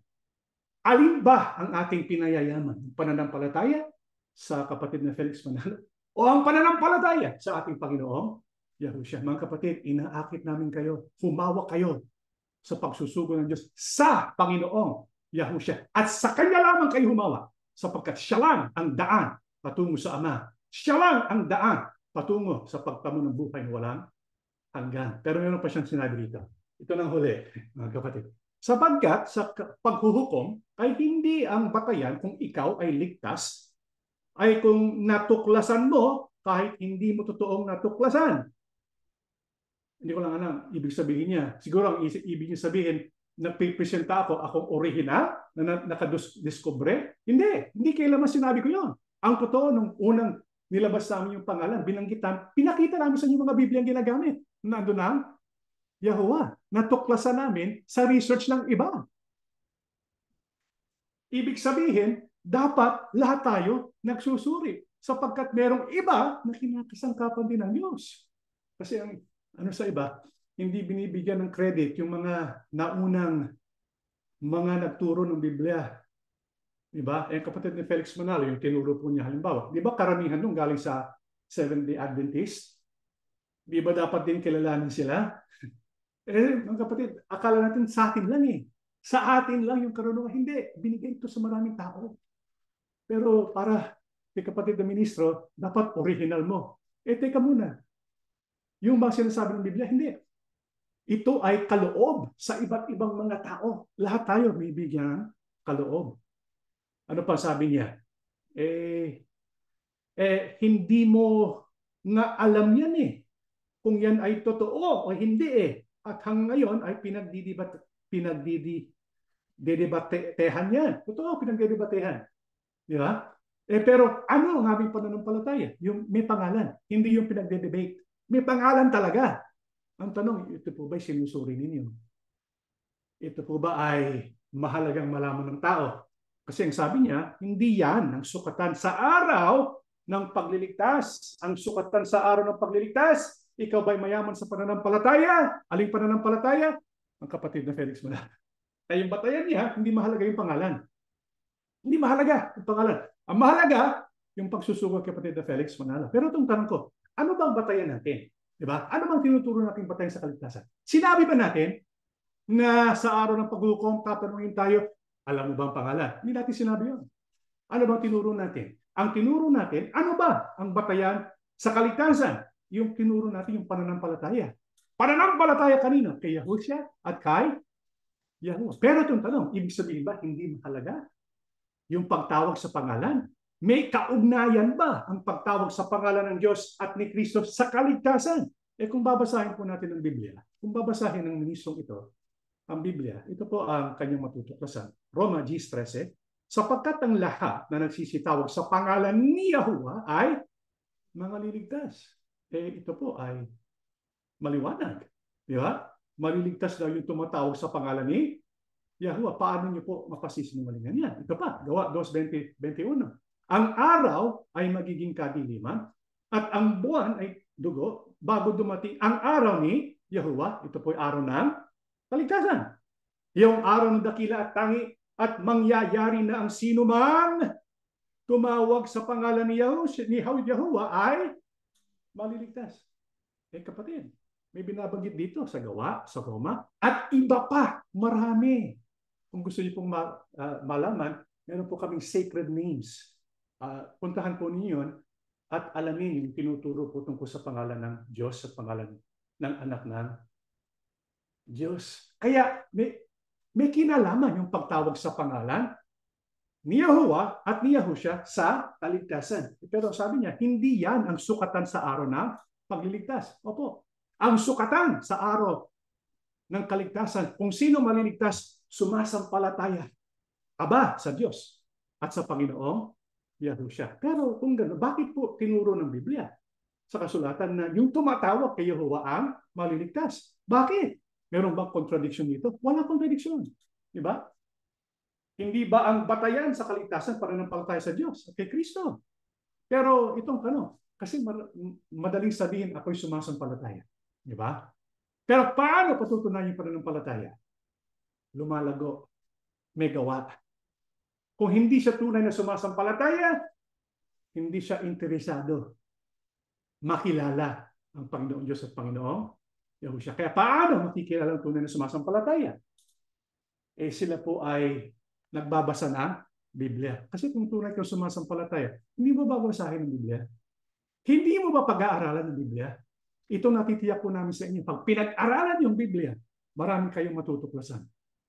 Alin ba ang ating pinayayaman? Pananampalataya sa kapatid na Felix Manalo o ang pananampalataya sa ating Panginoong Yahushua? Mga kapatid, inaakit namin kayo, humawak kayo sa pagsusugo ng Diyos sa Panginoong Yahushua. At sa Kanya lamang kayo humawak, sapagkat siya lang ang daan patungo sa Ama. Siya lang ang daan patungo sa pagtamo ng buhay na walang hanggan. Pero meron pa siyang sinabi dito. Ito nang huli, mga kapatid. Sapagkat sa paghuhukom ay hindi ang batayan kung ikaw ay ligtas, ay kung natuklasan mo kahit hindi mo totoong natuklasan. Hindi ko lang alam, ibig sabihin niya. Siguro ang ibig niya sabihin, nagpipresenta akong original na nakadiscover. Hindi kailanman sinabi ko yon. Ang totoo, nung unang nilabas namin yung pangalan, binanggitan, pinakita namin sa inyo mga Biblia ang ginagamit. Nandun na Yahuwah. Natuklasan namin sa research ng iba. Ibig sabihin, dapat lahat tayo nagsusuri sapagkat merong iba na kinakasangkapan din ng Diyos. Kasi ang sa iba, hindi binibigyan ng credit yung mga naunang mga nagturo ng Biblia. Diba? Eh, kapatid ni Felix Manalo, yung tinuro po niya halimbawa. Di ba karamihan nung galing sa Seventh-day Adventist? Di ba dapat din kilalanin sila? Eh, mga kapatid, akala natin sa atin lang eh. Sa atin lang yung karunungan. Hindi. Binigay ito sa maraming tao. Pero para kay kapatid na ministro, dapat original mo. Eh, teka muna. Yung ba sinasabi ng Biblia? Hindi. Ito ay kaloob sa iba't ibang mga tao. Lahat tayo may bigyan kaloob. Ano pa sabi niya? Hindi mo nga alam yan eh. Kung yan ay totoo o hindi eh. At hanggang ngayon ay pinagdidebatehan yan. Totoo, pinagdidebatehan. Di ba? Pero ano ang aming pananampalataya? Yung may pangalan. Hindi yung pinagdedebate. May pangalan talaga. Ang tanong, ito po ba sinusuri ninyo? Ito po ba ay mahalagang malaman ng tao? Kasi ang sabi niya, hindi yan ang sukatan sa araw ng pagliligtas. Ang sukatan sa araw ng pagliligtas, ikaw ba'y mayaman sa pananampalataya? Aling pananampalataya? Ang kapatid na Felix Manalo. Ay yung batayan niya, hindi mahalaga yung pangalan. Hindi mahalaga yung pangalan. Ang mahalaga, yung pagsusugo kay kapatid na Felix Manalo. Pero itong tanong ko, ano bang batayan natin? Diba? Ano bang tinuturo natin batayan sa kaligtasan? Sinabi ba natin na sa araw ng paghukom, tatanungin tayo, alam mo ba ang pangalan? Hindi natin sinabi yun. Ano bang tinuro natin? Ang tinuro natin, ano ba ang batayan sa kaligtasan? Yung tinuro natin yung pananampalataya. Pananampalataya kanino? Kay Yahushua at kay Yahuwah. Pero itong tanong, ibig sabihin ba hindi mahalaga yung pagtawag sa pangalan? May kaugnayan ba ang pagtawag sa pangalan ng Diyos at ni Kristo sa kaligtasan? Kung babasahin po natin ang Biblia, kung babasahin ng ministrong ito, ang Biblia, ito po ang kanyang matutuklasan. Roma 10:13, sapagkat ang lahat na nagsisitawag sa pangalan ni Yahuwah ay mga liligtas. Ito po ay maliwanag. Di ba? Maliligtas daw yung tumatawag sa pangalan ni Yahuwah. Paano niyo po mapasisinungalingan yan? Ito pa, Gawa 2:20-21. Ang araw ay magiging kadiliman at ang buwan ay dugo bago dumating ang araw ni Yahuwah. Ito po ay araw ng kaligtasan. Yung araw ng dakila at tangi at mangyayari na ang sino man tumawag sa pangalan ni Yahuwah ay maliligtas. Kapatid, may binabanggit dito sa Gawa, sa Roma, at iba pa, marami. Kung gusto niyo pong malaman, meron po kaming sacred names. Puntahan po ninyo yun at alamin yung tinuturo po tungkol sa pangalan ng Diyos at pangalan ng anak ng Diyos. Kaya may kinalaman yung pagtawag sa pangalan ni Yahuwah at ni Yahushua sa kaligtasan. Pero sabi niya, hindi yan ang sukatan sa araw ng pagliligtas. Opo, ang sukatan sa araw ng kaligtasan, kung sino maliligtas, sumasampalataya aba sa Diyos at sa Panginoong Yahushua. Pero kung gano'n, bakit po tinuro ng Biblia sa kasulatan na yung tumatawag kay Yahuwah ang maliligtas? Bakit? Meron bang contradiction dito? Wala contradiction. Di ba? Hindi ba ang batayan sa kaligtasan para ng palataya sa Diyos at kay Kristo? Pero itong tanong, kasi madaling sabihin ako'y sumasampalataya. Di ba? Pero paano patutunayan yung pananampalataya? Lumalago. May gawa. Kung hindi siya tunay na sumasampalataya, hindi siya interesado makilala ang Panginoon Diyos at Panginoong Yahushua. Kaya paano makikilala ang tunay na sumasampalataya? Sila po ay nagbabasa ng Biblia. Kasi kung tunay kang sumasampalataya, hindi mo babasahin ang Biblia? Hindi mo ba pag-aaralan ng Biblia? Ito natitiyak po namin sa inyo. Pag pinag-aralan yung Biblia, marami kayong matutuklasan.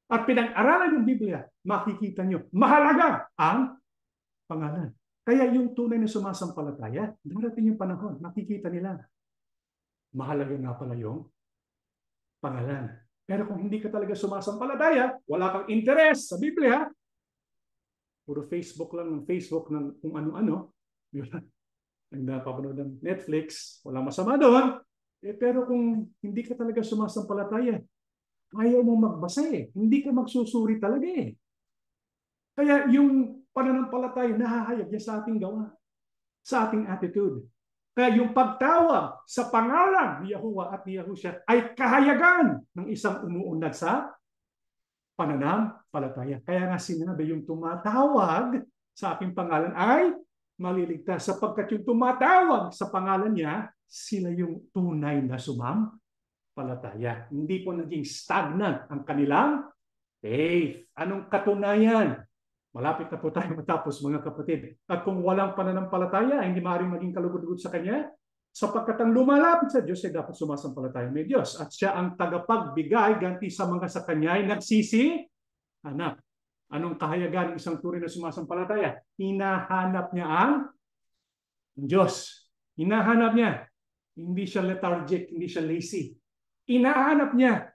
At pinag-aralan yung Biblia, makikita nyo, mahalaga ang pangalan. Kaya yung tunay na sumasampalataya, darating yung panahon, makikita nila, mahalaga nga pala yung pangalan. Pero kung hindi ka talaga sumasampalataya, wala kang interes sa Biblia, puro Facebook lang ng Facebook ng kung ano-ano, nagpapanood ng Netflix, wala masama doon. Pero kung hindi ka talaga sumasampalataya, ayaw mong magbasa eh. Hindi ka magsusuri talaga eh. Kaya yung pananampalataya, nahahayag niya sa ating gawa, sa ating attitude. Kaya yung pagtawag sa pangalan ni Yahuwah at ni Yahushua ay kahayagan ng isang umuunlad sa pananampalataya. Kaya nga sinabi, yung tumatawag sa aking pangalan ay maliligtas, sapagkat yung tumatawag sa pangalan niya, sila yung tunay na sumampalataya. Hindi po naging stagnant ang kanilang faith. Anong katunayan? Malapit na po tayo matapos, mga kapatid. At kung walang pananampalataya, hindi maaaring maging kalugod-lugod sa Kanya, sapagkat ang lumalapit sa Diyos ay dapat sumasampalataya may Diyos. At siya ang tagapagbigay ganti sa mga sa Kanya ay nagsisihanap. Anong kahayagan ng isang tunay na sumasampalataya? Hinahanap niya ang Diyos. Hinahanap niya. Hindi siya lethargic, hindi siya lazy. Hinahanap niya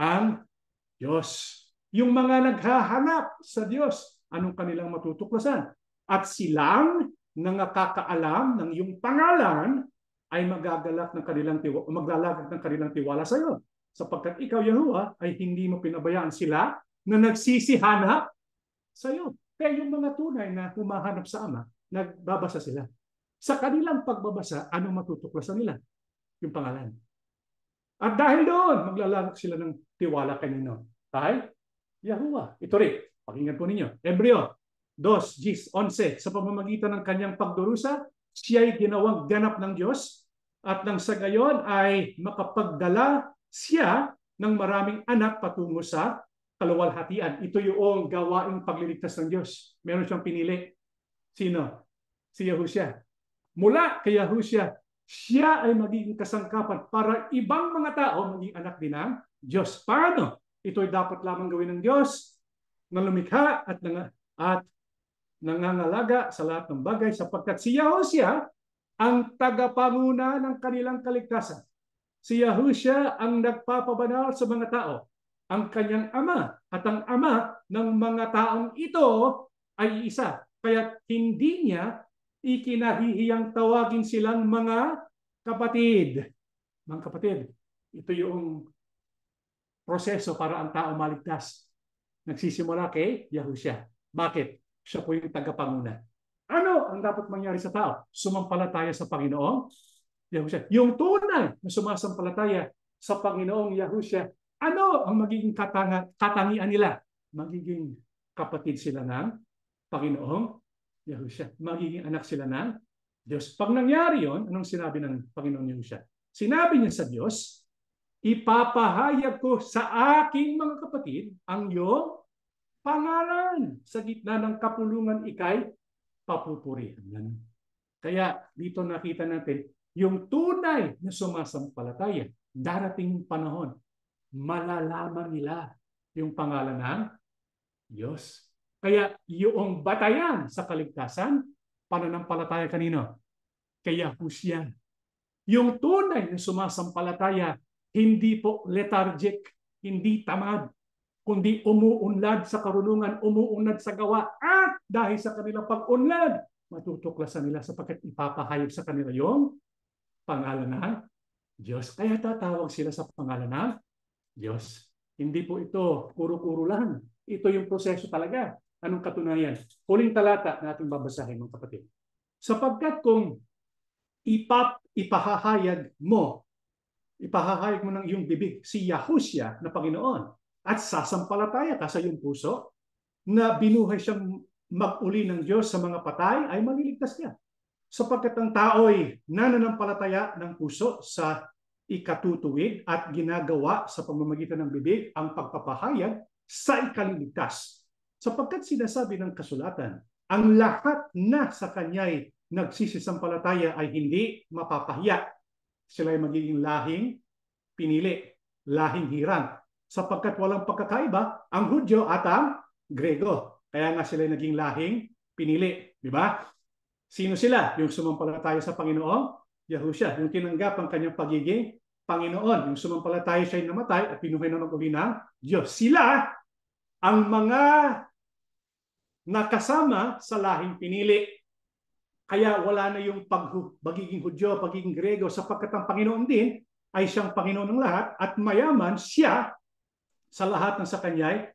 ang Diyos. Yung mga naghahanap sa Diyos, anong kanilang matutuklasan? At silang nakakaalam ng iyong pangalan ay maglalagak ng kanilang tiwala sa iyo. Sapagkat ikaw, Yahuwah, ay hindi mo pinabayaan sila na nagsisihanap sa iyo. Kaya yung mga tunay na humahanap sa Ama, nagbabasa sila. Sa kanilang pagbabasa, anong matutuklasan nila? Yung pangalan. At dahil doon, maglalagak sila ng tiwala kanino? Kay Yahuwah. Ito rin, pakinggan po ninyo. Hebreo 2:11, sa pamamagitan ng kanyang pagdurusa, siya'y ginawang ganap ng Diyos at nang sa gayon ay makapagdala siya ng maraming anak patungo sa kaluwalhatian. Ito yung gawaing pagliligtas ng Diyos. Meron siyang pinili. Sino? Si Yahushua. Mula kay Yahushua, siya ay magiging kasangkapan para ibang mga tao maging anak din ng Diyos. Paano? Ito'y dapat lamang gawin ng Diyos na lumikha at nangangalaga sa lahat ng bagay, sapagkat si Yahushua ang tagapanguna ng kanilang kaligtasan. Si Yahushua ang nagpapabanal sa mga tao. Ang kanyang ama at ang ama ng mga taong ito ay isa. Kaya hindi niya ikinahihiyang tawagin silang mga kapatid. Mga kapatid, ito yung proseso para ang tao maligtas. Nagsisimula kay Yahushua. Bakit? Siya po yung tagapanguna. Ano ang dapat mangyari sa tao? Sumampalataya sa Panginoong Yahushua. Yung tunay na sumasampalataya sa Panginoong Yahushua, ano ang magiging katangian nila? Magiging kapatid sila ng Panginoong Yahushua. Magiging anak sila ng Diyos. Pag nangyari yon, anong sinabi ng Panginoong Yahushua? Sinabi niya sa Diyos, ipapahayag ko sa aking mga kapatid ang iyong pangalan. Sa gitna ng kapulungan ikay papupurihan. Kaya dito nakita natin yung tunay na sumasampalataya. Darating panahon, malalaman nila yung pangalan ng Diyos. Kaya yung batayan sa kaligtasan, pananampalataya kanino? Kay Yahushua. Yung tunay na sumasampalataya, hindi po lethargic, hindi tamad, kundi umuunlad sa karunungan, umuunlad sa gawa, at dahil sa kanilang pag-unlad, matutuklasan nila sapagkat ipapahayag sa kanila yung pangalan ng Diyos. Kaya tatawag sila sa pangalan ng Diyos. Hindi po ito kuro-kuro lang. Ito yung proseso talaga. Anong katunayan? Huling talata na ating babasahin, mga kapatid. Sapagkat kung ipahahayag mo ng iyong bibig si Yahushua na Panginoon at sasampalataya ka sa iyong puso na binuhay siyang mag-uli ng Diyos sa mga patay, ay maliligtas niya. Sapagkat ang tao'y nananampalataya ng puso sa ikatutuwid at ginagawa sa pamamagitan ng bibig ang pagpapahayag sa ikaliligtas. Sapagkat sinasabi ng kasulatan, ang lahat na sa kanya'y nagsisisampalataya ay hindi mapapahiya. Sila ay magiging lahing pinili, lahing hirang. Sapagkat walang pagkakaiba ang Hudyo at ang Grego. Kaya nga sila ay naging lahing pinili. Di ba? Sino sila? Yung sumampalataya sa Panginoong Yahushua. Yung tinanggap ang kanyang pagiging Panginoon. Yung sumampalataya siya'y namatay at pinuhay na mag-uli ng Diyos. Sila ang mga nakasama sa lahing pinili. Kaya wala na yung pagiging Hudyo, pagiging Grego, sapagkat ang Panginoon din ay siyang Panginoon ng lahat at mayaman siya sa lahat ng sa kanya'y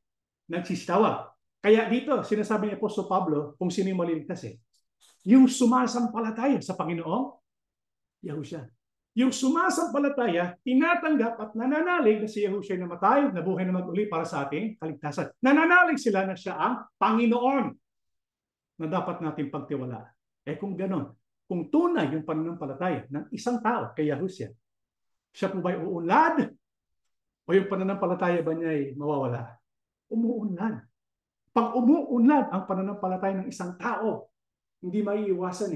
nagsisitawag. Kaya dito, sinasabi ni Apostol Pablo kung sino yung maliligtas. Yung sumasampalataya sa Panginoong Yahushua. Yung sumasampalataya, tinatanggap at nananalig na si Yahushua namatay, nabuhay na mag-uli para sa ating kaligtasan. Nananalig sila na siya ang Panginoon na dapat natin pagtiwalaan. Kung gano'n, kung tunay yung pananampalataya ng isang tao kay Yahushua, siya po ba'y uunlad? O yung pananampalataya ba niya ay mawawala? Umuunlad. Pag umuunlad ang pananampalataya ng isang tao, hindi maiiwasan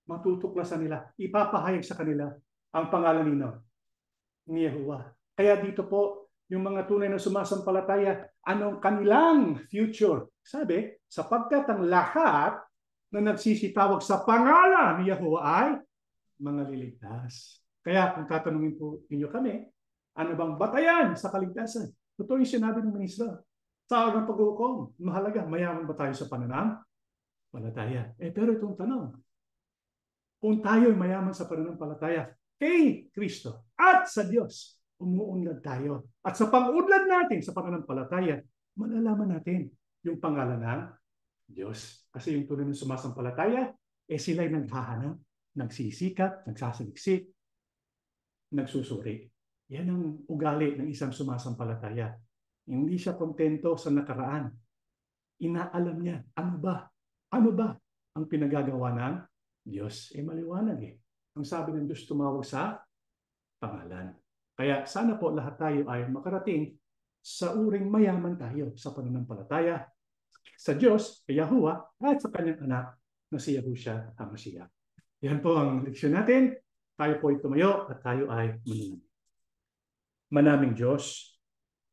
matutuklasan nila, ipapahayag sa kanila ang pangalan ni Yahuwah. Kaya dito po, yung mga tunay na sumasampalataya, anong kanilang future? Sabi, sapagkat ang lahat na nagsisitawag sa pangalan ni Yahuwah ay mga liligtas. Kaya kung tatanungin po ninyo kami, ano bang batayan sa kaligtasan? Totoo yung sinabi ng ministro. Sa araw ng paghukom, mahalaga, mayaman ba tayo sa pananampalataya? Pero itong tanong, kung tayo mayaman sa pananampalataya kay Kristo at sa Diyos, umuunlad tayo. At sa pag-unlad natin sa pananampalataya, malalaman natin yung pangalan ng Diyos. Kasi yung tunay ng sumasampalataya, sila'y naghahanap, nagsisikap, nagsasaliksik, nagsusuri. Yan ang ugali ng isang sumasampalataya. Hindi siya kontento sa nakaraan. Inaalam niya, ano ba ang pinagagawa ng Diyos? Maliwanag Ang sabi ng Diyos, tumawag sa pangalan. Kaya sana po lahat tayo ay makarating sa uring mayaman tayo sa pananampalataya sa Diyos, kay Yahuwah, at sa kanyang anak na si Yahushua HaMashiach. Yan po ang leksyon natin. Tayo po ay tumayo at tayo ay manunod. Manaming Diyos,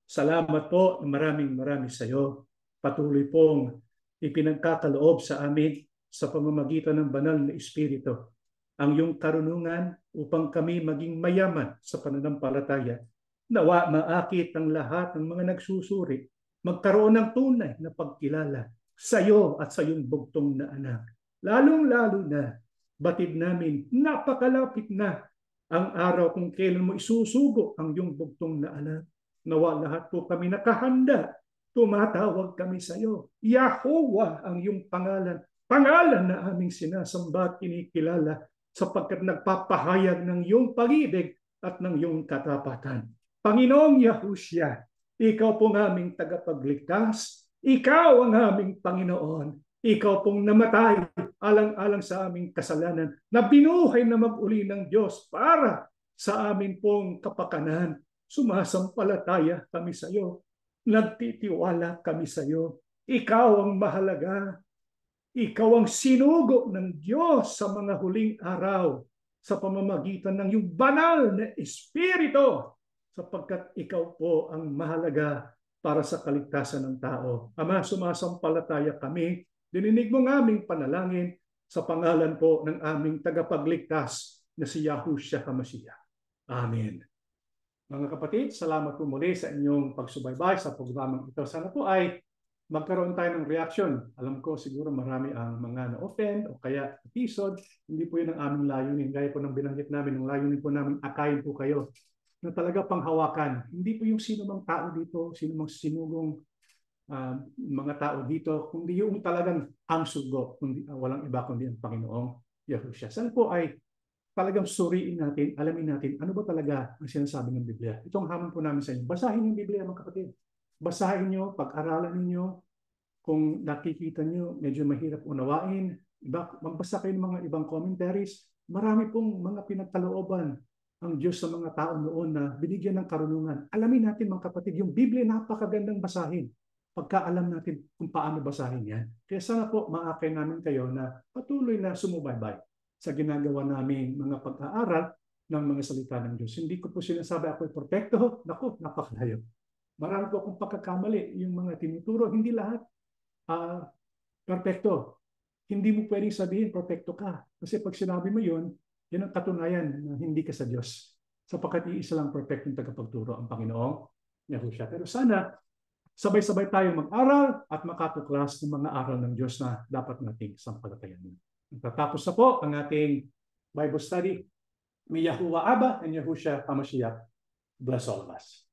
salamat po, maraming sa iyo. Patuloy pong ipinagkakaloob sa amin sa pamamagitan ng banal na Espiritu ang iyong karunungan upang kami maging mayaman sa pananampalataya. Nawa maakit ang lahat ng mga nagsusuri, magkaroon ng tunay na pagkilala sa iyo at sa iyong bugtong na anak. Lalong-lalo na, batid namin, napakalapit na ang araw kung kailan mo isusugo ang iyong bugtong na anak. Nawa lahat po kami nakahanda, tumatawag kami sa iyo. Yahuwah ang iyong pangalan, pangalan na aming sinasamba at kinikilala sapagkat nagpapahayag ng iyong pag-ibig at ng iyong katapatan. Panginoong Yahushua, ikaw pong aming tagapagligtas, ikaw ang aming Panginoon, ikaw pong namatay alang-alang sa aming kasalanan, na binuhay na mag-uli ng Diyos para sa amin pong kapakanan. Sumasampalataya kami sa iyo, nagtitiwala kami sa iyo. Ikaw ang mahalaga. Ikaw ang sinugo ng Diyos sa mga huling araw sa pamamagitan ng iyong banal na Espiritu, sapagkat ikaw po ang mahalaga para sa kaligtasan ng tao. Ama, sumasampalataya kami. Dininig mo ng aming panalangin sa pangalan po ng aming tagapagligtas na si Yahushua HaMashiach. Amen. Mga kapatid, salamat po muli sa inyong pagsubaybay sa programang ito. Sana po ay magkaroon tayo ng reaction. Alam ko siguro marami ang mga na-offend o kaya episode. Hindi po yun ang aming layunin. Gaya po ng binanggit namin, ang layunin po namin, akayin po kayo na talaga panghawakan. Hindi po yung sino mang tao dito, sino mang sinugong mga tao dito, kundi yung talagang ang sugo, kundi walang iba kundi ang Panginoong Yahushua. Sana po ay talagang suriin natin, alamin natin ano ba talaga ang sinasabi ng Biblia. Itong hamon po namin sa inyo. Basahin yung Biblia, mga kapatid. Basahin nyo, pag-aralan ninyo. Kung nakikita nyo, medyo mahirap unawain. Magbasa kayo ng mga ibang commentaries. Marami pong mga pinagkalooban ang Diyos sa mga tao noon na binigyan ng karunungan. Alamin natin, mga kapatid, yung Biblia napakagandang basahin. Pagkaalam natin kung paano basahin yan. Kaya sana po maakay namin kayo na patuloy na sumubaybay sa ginagawa namin mga pag-aaral ng mga salita ng Diyos. Hindi ko po sinasabi ako'y perfecto. Naku, napakalayo. Marami po akong pagkakamali. Yung mga tinuturo, hindi lahat perfecto. Hindi mo pwedeng sabihin perfecto ka. Kasi pag sinabi mo yun, yan ang katunayan na hindi ka sa Diyos. Sapagkat iisa lang perfectong tagapagturo ang Panginoong Yahushua. Pero sana, sabay-sabay tayong mag-aral at makatuklas ng mga aral ng Diyos na dapat nating sampalatayanin. Tatapos na po ang ating Bible study. May Yahuwah Abba and Yahushua HaMashiach bless all of us.